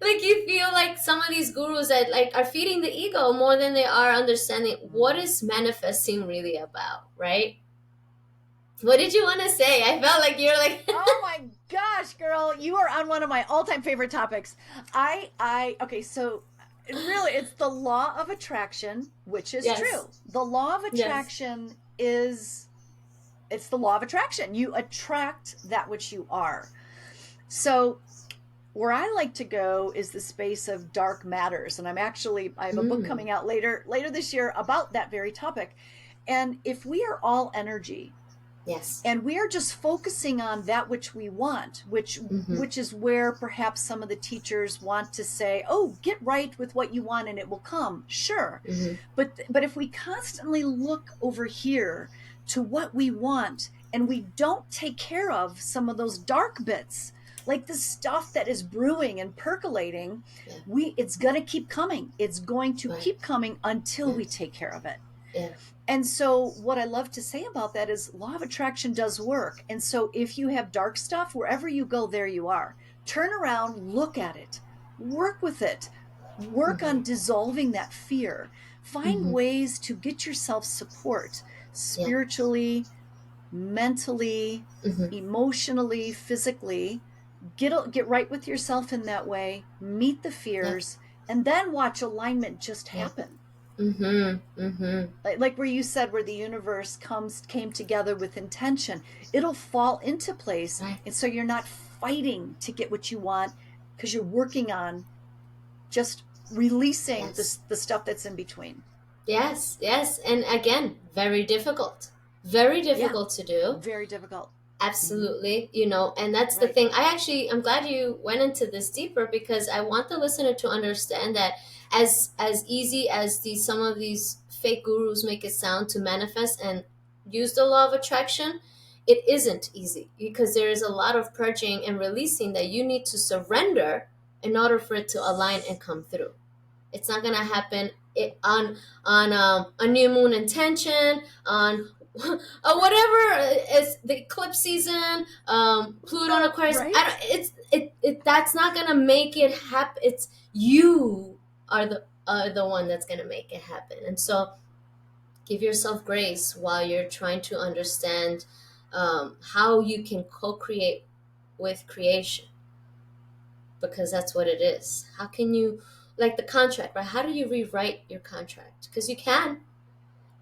like you feel like some of these gurus that like are feeding the ego more than they are understanding what Mm. is manifesting really about, right? What did you want to say? I felt like you're like Oh my gosh, girl, you are on one of my all-time favorite topics. Okay, so really it's the law of attraction, which is yes, true. The law of yes, attraction is it's the law of attraction. You attract that which you are. So where I like to go is the space of dark matters, and I have a book mm, coming out later this year about that very topic. And if we are all energy, yes, and we are just focusing on that which we want, mm-hmm, which is where perhaps some of the teachers want to say, oh, get right with what you want and it will come. Sure. mm-hmm, But if we constantly look over here to what we want and we don't take care of some of those dark bits, like the stuff that is brewing and percolating, yeah, we it's going to keep coming. It's going to right, keep coming until yeah, we take care of it. yeah, And so what I love to say about that is law of attraction does work. And so if you have dark stuff, wherever you go, there you are. Turn around, look at it, work with it, work mm-hmm, on dissolving that fear. Find mm-hmm, ways to get yourself support yeah, spiritually, mentally, mm-hmm, emotionally, physically. Get right with yourself in that way, meet the yeah, fears, and then watch alignment just Yeah. happen. Mm-hmm. Like where you said, where the universe came together with intention, it'll fall into place. Right. And so you're not fighting to get what you want, because you're working on just releasing Yes. the stuff that's in between. Yes. Yes. And again, very difficult. Very Yeah, difficult to do. very difficult. Mm-hmm. Absolutely, and that's the Right. thing. I'm glad you went into this deeper, because I want the listener to understand that as easy as some of these fake gurus make it sound to manifest and use the law of attraction, it isn't easy, because there is a lot of purging and releasing that you need to surrender in order for it to align and come through. It's not gonna happen on a new moon intention, on whatever is the eclipse season, Pluto and Aquarius. I Right. don't. That's not gonna make it happen. It's you are the one that's gonna make it happen. And so give yourself grace while you're trying to understand how you can co-create with creation, because that's what it is. How can you, like the contract, right? How do you rewrite your contract? Because you can,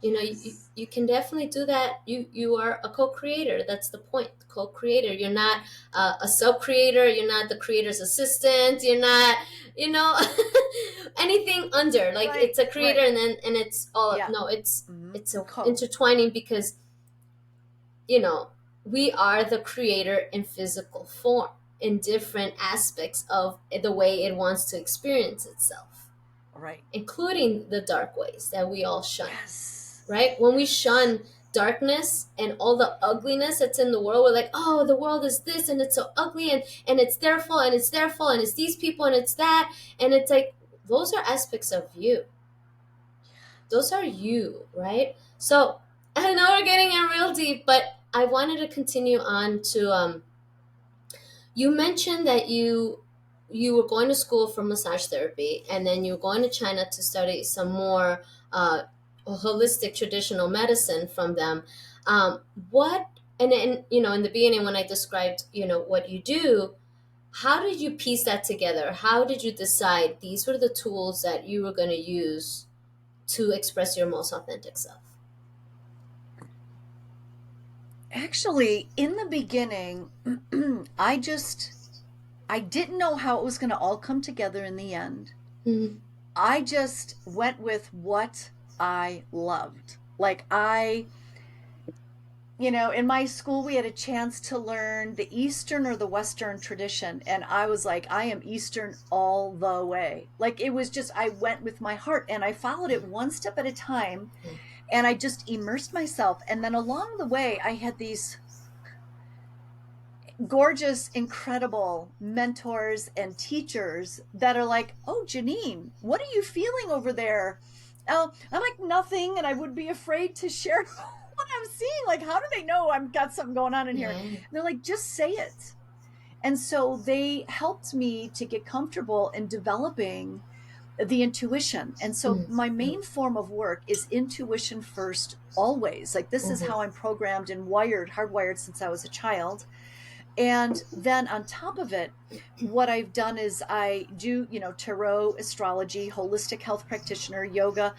Yes. you can definitely do that. You are a co-creator. That's the point. Co-creator. You're not a sub-creator. You're not the creator's assistant. You're not, you know, anything under. Like Right. it's a creator, Right. and it's all. Yeah. No, Mm-hmm. it's a Co. intertwining, because you know, we are the creator in physical form, in different aspects of the way it wants to experience itself, Right. including the dark ways that we all shun, Yes. right? When we Yes. shun darkness and all the ugliness that's in the world, we're like, oh, the world is this and it's so ugly, and it's their fault, and it's their fault, and it's these people, and it's that. And it's like, those are aspects of you. Those are you, right? So I know we're getting in real deep, but I wanted to continue on to you mentioned that you were going to school for massage therapy, and then you were going to China to study some more holistic traditional medicine from them. What and then in the beginning, when I described what you do, how did you piece that together? How did you decide these were the tools that you were going to use to express your most authentic self? Actually, in the beginning, I didn't know how it was going to all come together in the end. Mm-hmm. I just went with what I loved. In my school, we had a chance to learn the Eastern or the Western tradition. And I was like, I am Eastern all the way. Like, it was just, I went with my heart and I followed it one step at a time. And I just immersed myself. And then along the way, I had these gorgeous, incredible mentors and teachers that are like, oh, Jeannine, what are you feeling over there? Oh, I'm like, nothing. And I would be afraid to share what I'm seeing. Like, how do they know I've got something going on in here? And Yeah. they're like, just say it. And so they helped me to get comfortable in developing the intuition. And so my Mm-hmm. main form of work is intuition first, always. Like, this is Mm-hmm. how I'm programmed and hardwired since I was a child. And then on top of it, what I've done is I do, tarot, astrology, holistic health practitioner, yoga.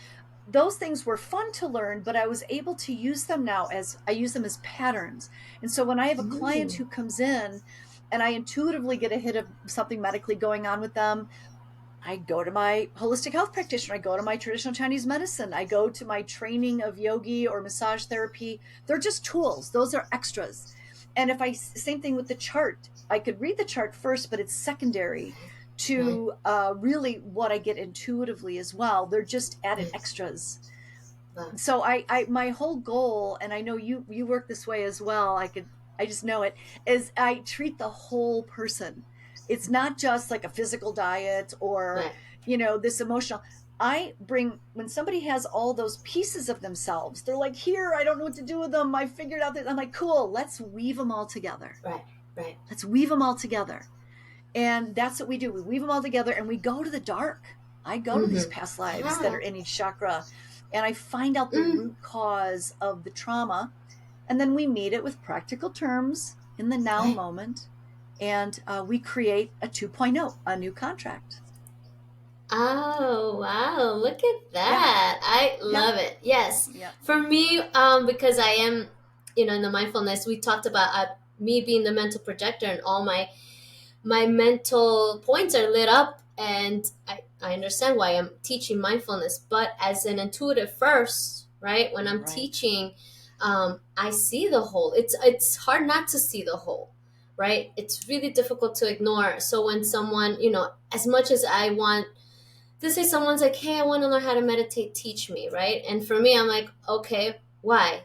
Those things were fun to learn, but I was able to use them now as I use them as patterns. And so when I have a client Mm-hmm. who comes in and I intuitively get a hit of something medically going on with them, I go to my holistic health practitioner. I go to my traditional Chinese medicine. I go to my training of yogi or massage therapy. They're just tools. Those are extras. And same thing with the chart. I could read the chart first, but it's secondary Right. to really what I get intuitively as well. They're just added Right. extras. Wow. So my whole goal, and I know you work this way as well. I just know it, is I treat the whole person. It's not just like a physical diet or Right. this emotional. I bring when somebody has all those pieces of themselves, they're like, here, I don't know what to do with them. I figured out that I'm like, cool, let's weave them all together. Right. Right. Let's weave them all together. And that's what we do. We weave them all together and we go to the dark. I go to these Mm-hmm. past lives that Yeah. are in each chakra and I find out the Mm. root cause of the trauma. And then we meet it with practical terms in the now Right. moment. And we create a 2.0, a new contract. Oh, wow. Look at Yeah. that. I Yeah. love it. Yes. Yeah. For me, because I am, in the mindfulness, we talked about me being the mental projector, and all my mental points are lit up, and I understand why I'm teaching mindfulness. But as an intuitive first, right, when I'm Right. teaching, I see the whole. It's hard not to see the whole, right? It's really difficult to ignore. So when someone, as much as I want to say, someone's like, hey, I want to learn how to meditate, teach me, right? And for me, I'm like, okay, why?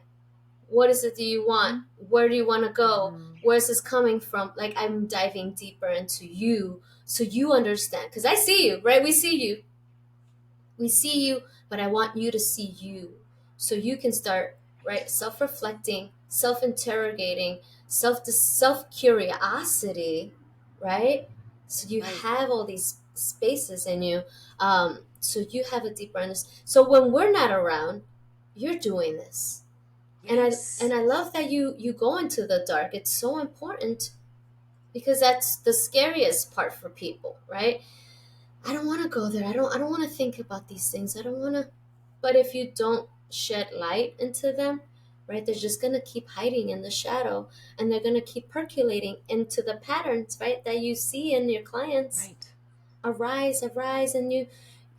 What is it that you want? Mm-hmm. Where do you want to go? Mm-hmm. Where's this coming from? Like, I'm diving deeper into you so you understand, because I see you, right? We see you, but I want you to see you so you can start, right, self-reflecting, self-interrogating, self curiosity, right? So you Right. have all these spaces in you, so you have a deeper understanding. So when we're not around, you're doing this. And Yes. I love that you go into the dark. It's so important, because that's the scariest part for people, right? I don't want to go there. I don't want to think about these things. I don't want to. But if you don't shed light into them, right, they're just going to keep hiding in the shadow, and they're going to keep percolating into the patterns, right, that you see in your clients. Right. Arise, and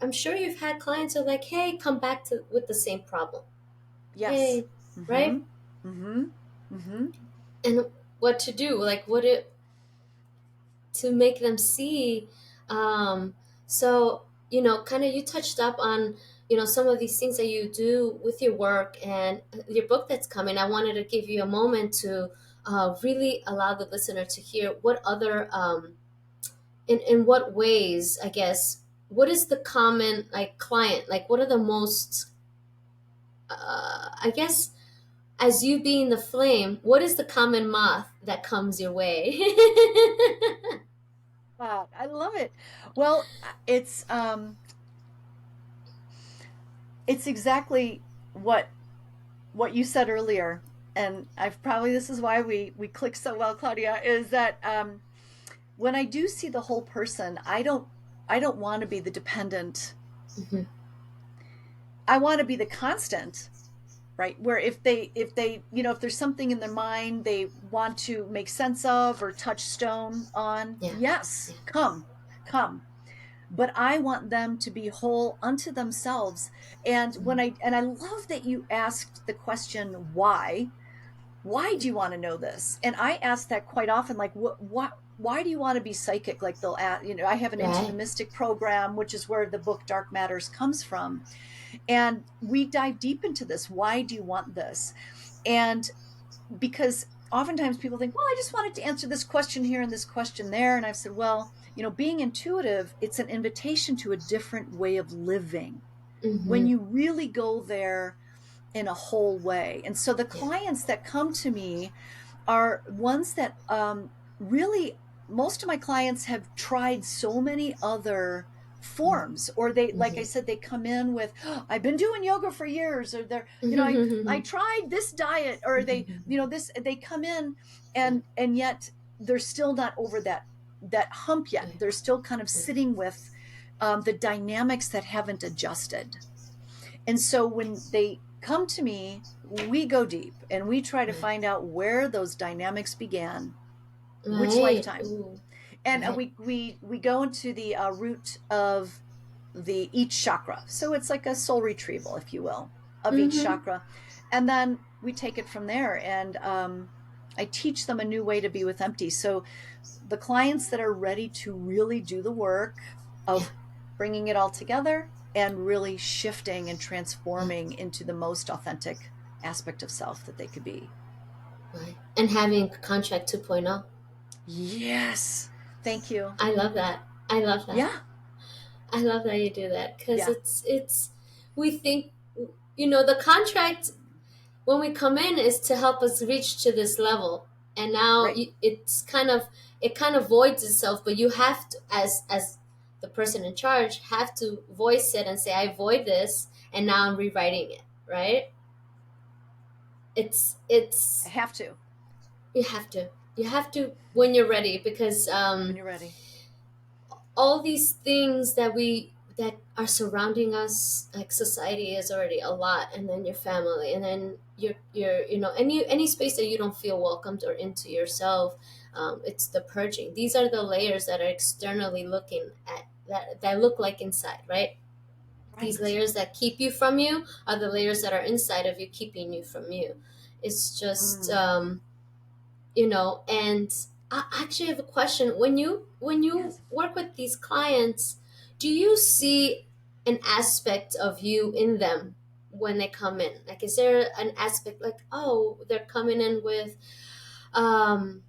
I'm sure you've had clients who are like, "Hey, come back to with the same problem." Yes. Hey, Mm-hmm. right? Mm-hmm. Mm-hmm. And what to do, like what it to make them see. So kind of, you touched up on some of these things that you do with your work and your book that's coming. I wanted to give you a moment to really allow the listener to hear what other in what ways, I guess, what is the common, like, client, like what are the most I guess, as you being the flame, what is the common moth that comes your way? Wow, I love it. Well, it's exactly what you said earlier, and I've probably this is why we click so well, Claudia, is that when I do see the whole person, I don't want to be the dependent. Mhm. I want to be the constant, right? Where if there's something in their mind they want to make sense of or touch stone on, Yeah, yes, yeah. come. But I want them to be whole unto themselves. And when Mhm. I love that you asked the question, why do you want to know this? And I ask that quite often, like, what why do you want to be psychic? Like, they'll ask, I have an Into the Right. Mystic program, which is where the book Dark Matters comes from. And we dive deep into this. Why do you want this? And because oftentimes people think, well, I just wanted to answer this question here and this question there. And I've said, well, being intuitive, it's an invitation to a different way of living when Mm-hmm. you really go there in a whole way. And so the Yeah. clients that come to me are ones that really, most of my clients have tried so many other forms, or they, like I Mm-hmm. said, they come in with, oh, I've been doing yoga for years, or they're, I Mm-hmm. tried this diet, or they, this, they come in, Yeah. and yet they're still not over that hump yet. Right. They're still kind of Right. sitting with the dynamics that haven't adjusted. And so when they come to me, we go deep and we try to Right. find out where those dynamics began, which Right. lifetime. Ooh. And Right. we go into the root of the each chakra. So it's like a soul retrieval, if you will, of each Mm-hmm. chakra. And then we take it from there. And I teach them a new way to be with empty. So the clients that are ready to really do the work Yeah. of bringing it all together and really shifting and Yeah. transforming into the most authentic aspect of self that they could be. Right. And having contract 2.0. Yes. Thank you. I love that. I love that. Yeah. I love that you do that, because Yeah. it's we think, the contract when we come in is to help us reach to this level, and now Right. it kind of voids itself, but you have to, as the person in charge, have to voice it and say, I void this, and now I'm rewriting it, right? It's I have to you have to when you're ready, because when you're ready. all these things that we that are surrounding us, like society is already a lot, and then your family, and then your any space that you don't feel welcomed or into yourself. It's the purging. These are the layers that are externally looking at that look like inside, right? These Right. layers that keep you from you are the layers that are inside of you, keeping you from you. It's just Mm. and I actually have a question. When you Yes. work with these clients, do you see an aspect of you in them when they come in? Like, is there an aspect, like, oh, they're coming in with um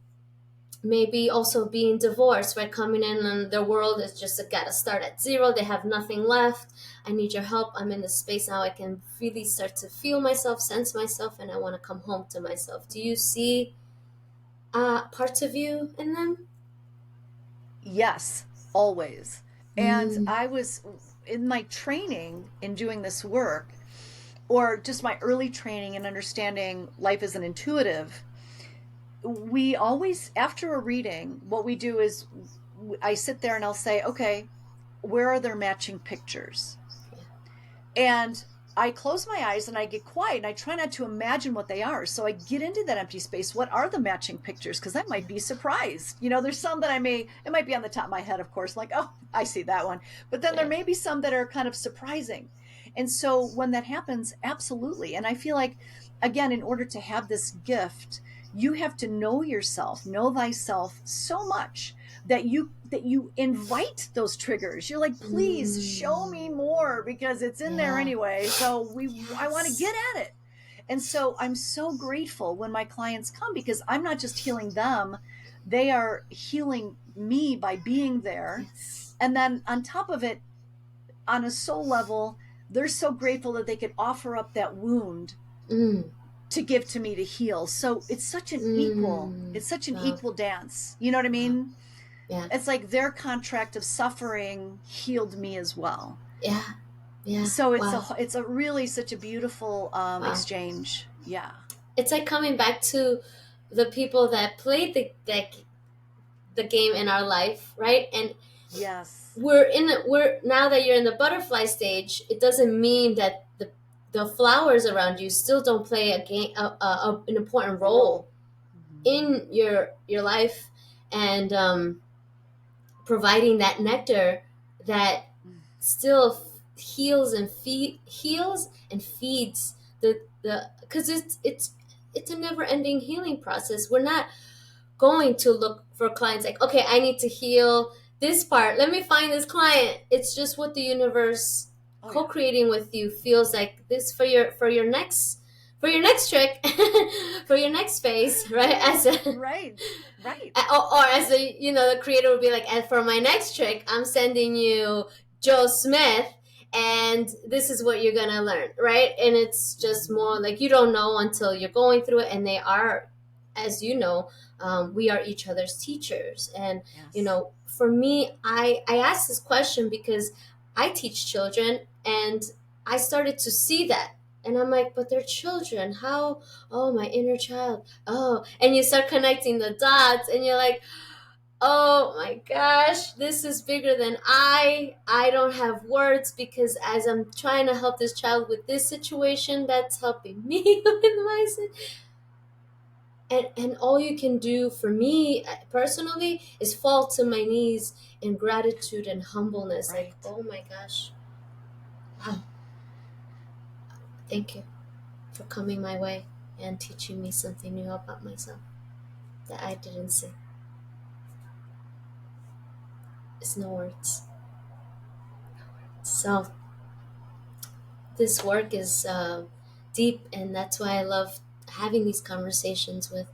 maybe also being divorced, right? Coming in and their world is just gotta start at zero. They have nothing left. I need your help. I'm in this space now. I can really start to feel myself, sense myself, and I want to come home to myself. Do you see parts of you in them? Yes, always. And Mm, I was in my training in doing this work, or just my early training in understanding life as an intuitive. We always, after a reading, what we do is I sit there and I'll say, okay, where are there matching pictures? yeah. And I close my eyes and I get quiet and I try not to imagine what they are. So I get into that empty space. What are the matching pictures? Because I might be surprised. There's some that it might be on the top of my head, of course, like, oh, I see that one. But then there Yeah. may be some that are kind of surprising. And so when that happens, absolutely. And I feel like, again, in order to have this gift, you have to know yourself, know thyself so much that you invite those triggers. You're like, please show Mm, me more because it's in there yeah. anyway. So I want to Yes. get at it. And so I'm so grateful when my clients come because I'm not just healing them, they are healing me by being there. Yes. And then on top of it, on a soul level, they're so grateful that they could offer up that wound Mm, to give to me to heal. So mm. it's such an Wow. equal dance. You know what I Wow. mean? Yeah. It's like their contract of suffering healed me as well. Yeah. Yeah. So Wow. it's a really such a beautiful Wow. exchange. Yeah. It's like coming back to the people that played the game in our life, right? And Yes. we're now that you're in the butterfly stage, it doesn't mean that the flowers around you still don't play a game an important A role role. Mhm. in your life, and providing that nectar that still heals and feeds the because it's a never ending healing process. We're not going to look for clients like, okay, I need to heal this part. Let me find this client. It's just what the universe Oh yeah. co-creating with you feels like this for your next trick, for your next phase, right? As a Right. Right. or as the the creator would be like, and for my next trick, I'm sending you Joe Smith, and this is what you're gonna learn, right? And it's just more Mhm. like you don't know until you're going through it, and they are, as you know, we are each other's teachers. And Yes. for me, I asked this question because I teach children, and I started to see that, and I'm like, but they're children. How? Oh, my inner child. Oh, and you start connecting the dots, and you're like, oh my gosh, this is bigger than I don't have words, because as I'm trying to help this child with this situation, that's helping me with my and all you can do for me personally is fall to my knees in gratitude and humbleness, like, Right. oh my gosh, wow, thank you for coming my way and teaching me something new about myself that I didn't see. It's no words. So this work is deep, and that's why I love having these conversations with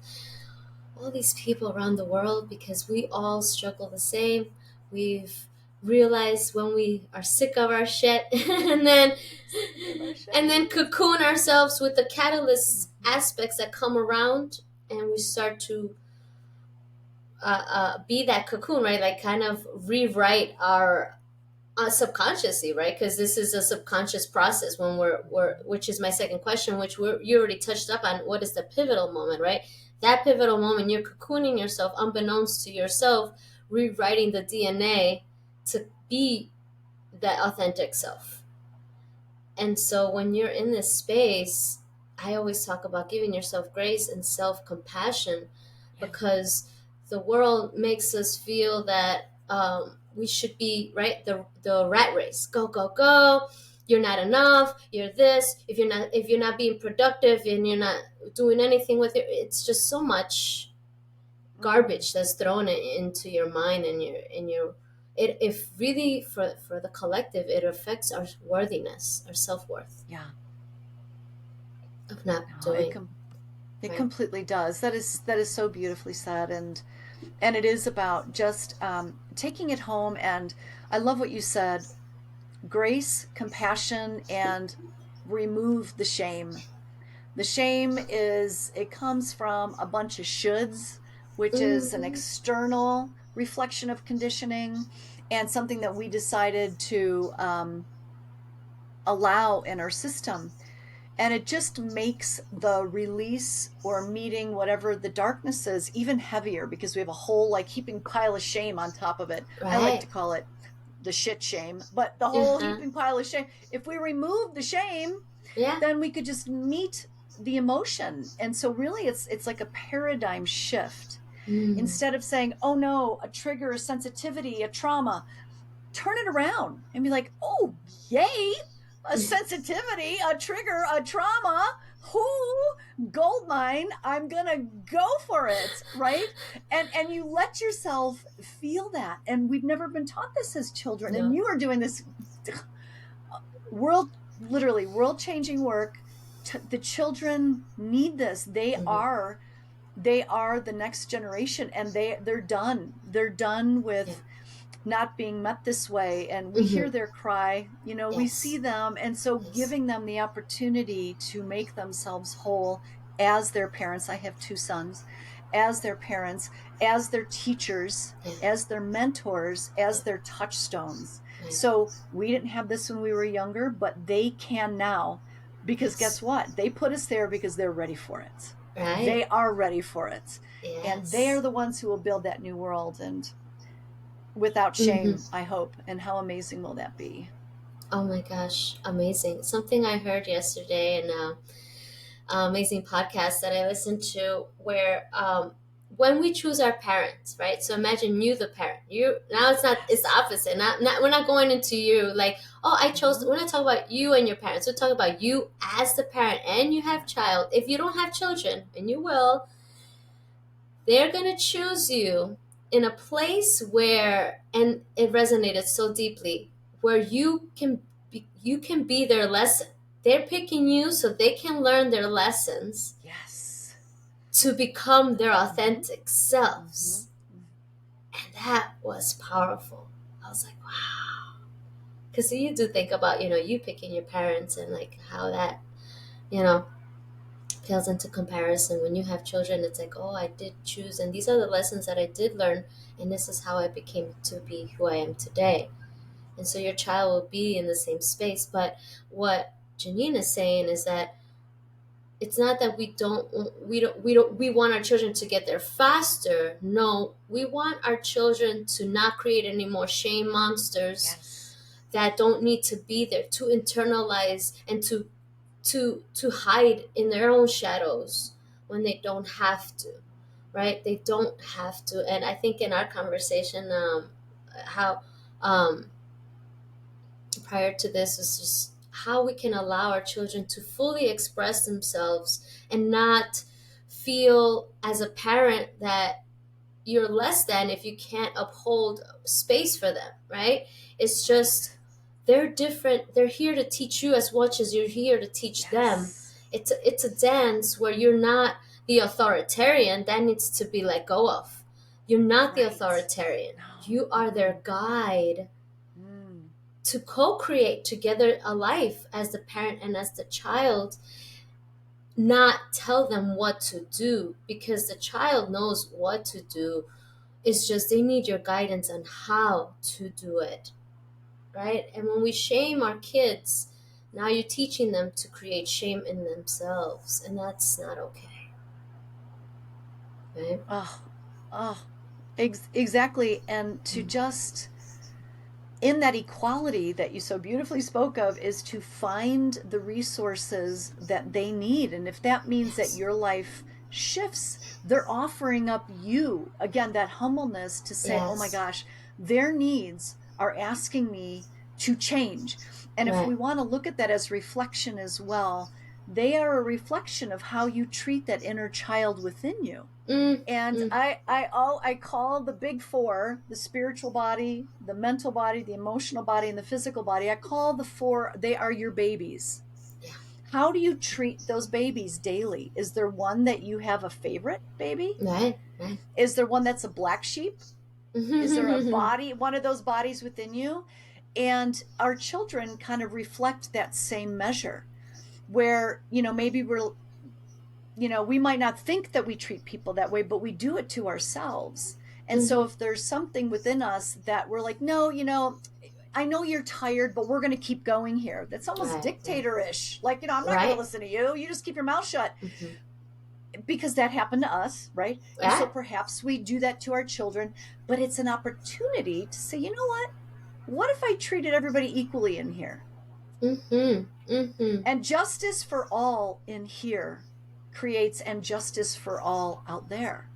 all these people around the world, because we all struggle the same. We've realized when we are sick of our shit, Sick of our and then shit. cocoon ourselves with the catalyst Mhm. aspects that come around, and we start to be that cocoon, right? Like, kind of rewrite our subconsciously, right? Because this is a subconscious process when we're which is my second question, which you already touched up on. What is the pivotal moment, right? That pivotal moment, you're cocooning yourself unbeknownst to yourself, rewriting the DNA to be that authentic self. And so when you're in this space, I always talk about giving yourself grace and self compassion, Yeah. because the world makes us feel that we should be right, the rat race, go go go, you're not enough, you're this, if you're not being productive and you're not doing anything with it, it's just so much Mm. garbage that's thrown into your mind and your it, if really for the collective, it affects our worthiness, our self-worth Yeah. of not No, doing it right. completely does. That is so beautifully said, and it is about just taking it home. And I love what you said: grace, compassion, and remove the shame. The shame is, it comes from a bunch of shoulds, which is an Mm-hmm. external reflection of conditioning and something that we decided to allow in our system. And it just makes the release or meeting whatever the darkness is even heavier, because we have a whole like heaping pile of shame on top of it. I like Right. to call it the shit shame, but the whole Uh-huh. heaping pile of shame. If we remove the shame, Yeah. then we could just meet the emotion. And so really it's like a paradigm shift. Mm. Instead of saying, oh no, a trigger, a sensitivity, a trauma, turn it around and be like, oh, yay, a sensitivity, a trigger, a trauma. Who, gold mine, I'm gonna go for it, right? And you let yourself feel that. And we've never been taught this as children. And No. you are doing this world, literally world changing work. The children need this. They Mm-hmm. are they are the next generation, and they're done Yeah. with not being met this way. And we hear Mm-hmm. their cry, we see Yes. them. And so Yes. giving them the opportunity to make themselves whole as their parents. I have two sons. As their parents, as their teachers, Yeah. as their mentors, as Yeah. their touchstones. Right. So we didn't have this when we were younger, but they can now, because Yes. guess what, they put us there because they're ready for it. Right. They are ready for it, and they are Yes. the ones who will build that new world. And without Mm-hmm. shame, I hope. And how amazing will that be? Oh my gosh, amazing. Something I heard yesterday in a amazing podcast that I listened to, where when we choose our parents, right? So imagine you, the parent. You now, it's not. It's the Yes. opposite. Not we're not going into you like, oh, I chose. Mm-hmm. We're not talking about you and your parents. We're talking about you as the parent, and you have child. If you don't have children, and you will, they're gonna choose you in a place where, and it resonated so deeply, where you can be their lesson. They're picking you so they can learn their lessons Yes. to become their Mm-hmm. authentic Mm-hmm. selves. And that was powerful. I was like, wow. Because you do think about, you picking your parents and like how that, you know, pales into comparison. When you have children, it's like, oh, I did choose, and these are the lessons that I did learn, and this is how I became to be who I am today. And so your child will be in the same space. But what Jeannine is saying is that it's not that we want our children to get there faster. No, we want our children to not create any more shame monsters Yes. that don't need to be there, to internalize and to hide in their own shadows when they don't have to, right? They don't have to. And I think in our conversation, how um, prior to this is just how we can allow our children to fully express themselves and not feel as a parent that you're less than if you can't uphold space for them, right? It's just Right. they're different. They're here to teach you as much as you're here to teach them. Yes. It's a dance where you're not the authoritarian that needs to be let go of. You're not the Right. authoritarian. No. You are their Mm-mm. guide Mm. to co-create together a life as the parent and as the child, not tell them what to do, because the child knows what to do. It's just they need your guidance on how to do it, right? And when we shame our kids, now you're teaching them to create shame in themselves, and that's not okay, right? Oh, oh, exactly. And to just in that equality that you so beautifully spoke of is to find the resources that they need. And if that means that Yes. your life shifts, they're offering up you again, that humbleness to say, oh my Yes. gosh, their needs are asking me to change. And if we Right. want to look at that as reflection as well, they are a reflection of how you treat that inner child within you. Mm, And mm, I call the big four, the spiritual body, the mental body, the emotional body, and the physical body, I call the four, they are your babies. yeah. How do you treat those babies daily? Is there one that you have a favorite baby? Right. Right. Is there one that's a black sheep? Is there a body, one of those bodies within you? And our children kind of reflect that same measure where, maybe we might not think that we treat people that way, but we do it to ourselves. And so Hmm. if there's something within us that we're like, no, I know you're tired, but we're going to keep going here. That's almost Right. Right. dictatorish. Like, I'm not going to Right. listen to you. You just keep your mouth shut, Hmm. because that happened to us, right? And so Right. perhaps we do that to our children, but it's an opportunity to say, you know what? What if I treated everybody equally in here? Hmm. Hmm. And justice for all in here creates injustice for all out there.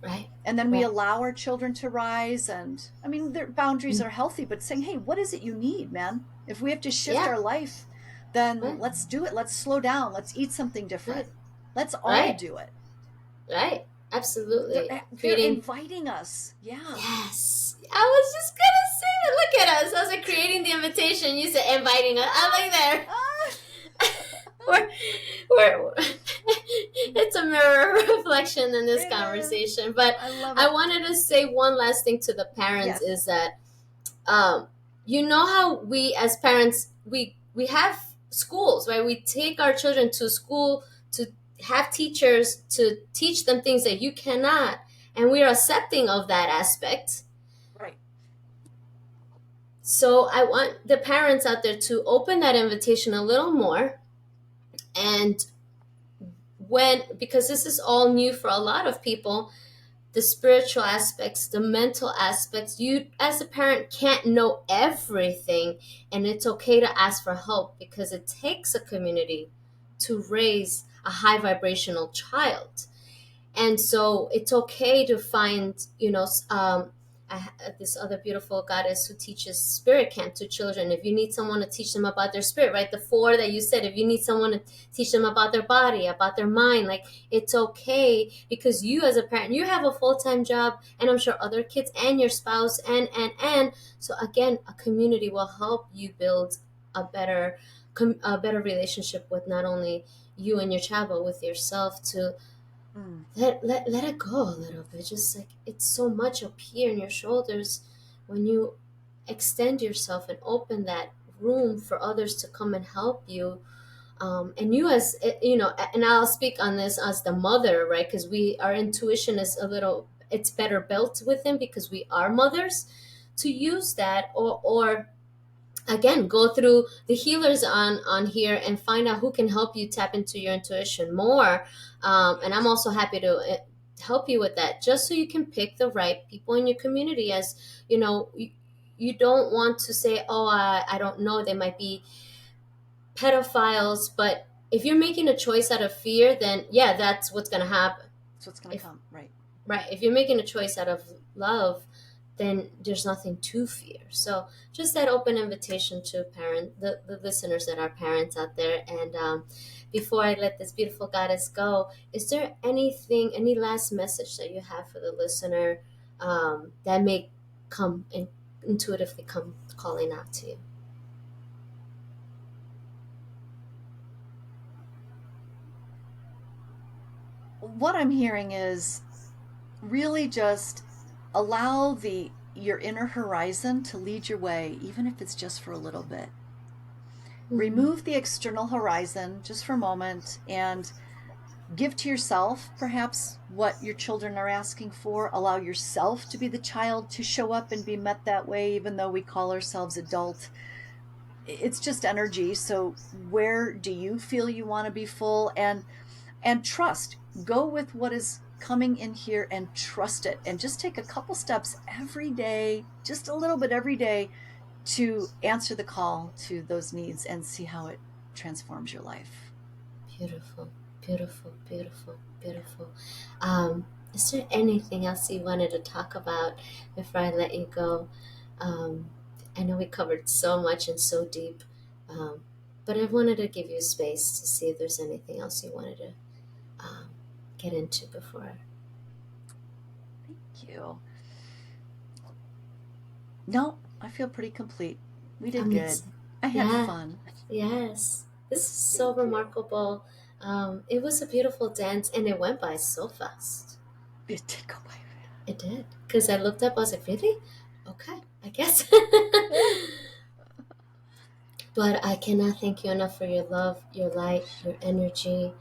Right. And then we Right. allow our children to rise. And I mean, their boundaries Mm. are healthy, but saying, hey, what is it you need, man? If we have to shift Yeah. our life, then Right. let's do it. Let's slow down. Let's eat something Right. different. Let's all Right. do it. Right. Absolutely. They're Creating. inviting us. Yeah. Yes. I was just gonna say it. Look at us. I was like creating the invitation. You said inviting us. I like there. Ah, we're, we're it's a mirror reflection in this it is. conversation. But I love I it. wanted to say one last thing to the parents Yes. is that um, you know how we as parents we have schools, right? We take our children to school to have teachers to teach them things that you cannot, and we are accepting of that aspect. Right. So I want the parents out there to open that invitation a little more, and when, because this is all new for a lot of people, the spiritual aspects, the mental aspects, you as a parent can't know everything, and it's okay to ask for help because it takes a community to raise a high vibrational child. And so it's okay to find, this other beautiful goddess who teaches spirit camp to children. If you need someone to teach them about their spirit, right, the four that you said, if you need someone to teach them about their body, about their mind, like, it's okay, because you as a parent, you have a full-time job, and I'm sure other kids and your spouse, and so again, a community will help you build a better a better relationship with not only you and your child, but with yourself, to Mm. let it go a little bit. Just like, it's so much up here in your shoulders. When you extend yourself and open that room for others to come and help you, and you as and I'll speak on this as the mother, right? Because we, our intuition is a little, it's better built within, because we are mothers, to use that, or again, go through the healers on here and find out who can help you tap into your intuition more. And I'm also happy to help you with that, just so you can pick the right people in your community. As you know, you don't want to say, oh, I don't know, they might be pedophiles, but if you're making a choice out of fear, then yeah, that's what's going to happen. So it's going to If come. Right. Right. If you're making a choice out of love, then there's nothing to fear. So just that open invitation to the listeners that are parents out there. And before I let this beautiful goddess go, is there anything, any last message that you have for the listener, that may come and intuitively come calling out to you? What I'm hearing is really just allow the your inner horizon to lead your way, even if it's just for a little bit. Mm-hmm. Remove the external horizon just for a moment and give to yourself perhaps what your children are asking for. Allow yourself to be the child to show up and be met that way, even though we call ourselves adult. It's just energy. So where do you feel you want to be full? And trust, go with what is coming in here and trust it, and just take a couple steps every day, just a little bit every day, to answer the call to those needs and see how it transforms your life. Beautiful, beautiful, beautiful, beautiful. Um, is there anything else you wanted to talk about before I let you go? Um, I know we covered so much and so deep, um, but I wanted to give you space to see if there's anything else you wanted to um, get into before. Thank you. No, I feel pretty complete. We did good. Amazing. I had Yeah, fun. yes. This is so Thank you. remarkable. It was a beautiful dance and it went by so fast. It did go by It did. Because I looked up, I was like, really? Okay, I guess. fast. But I cannot thank you enough for your love, your light, your energy,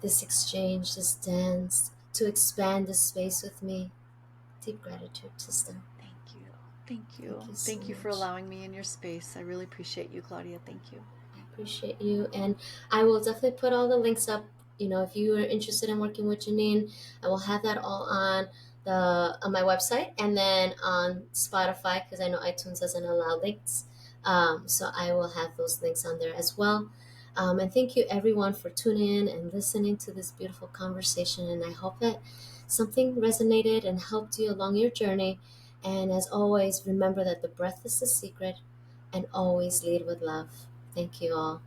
this exchange, this dance, to expand this space with me. Deep gratitude, sister. Thank you. Thank Thank you. you so Thank you for much. allowing me in your space. I really appreciate you, Claudia. Thank you. I appreciate you. And I will definitely put all the links up. You know, if you are interested in working with Jeannine, I will have that all on the on my website and then on Spotify because I know iTunes doesn't allow links. So I will have those links on there as well. And thank you everyone for tuning in and listening to this beautiful conversation. And I hope that something resonated and helped you along your journey. And as always, remember that the breath is the secret and always lead with love. Thank you all.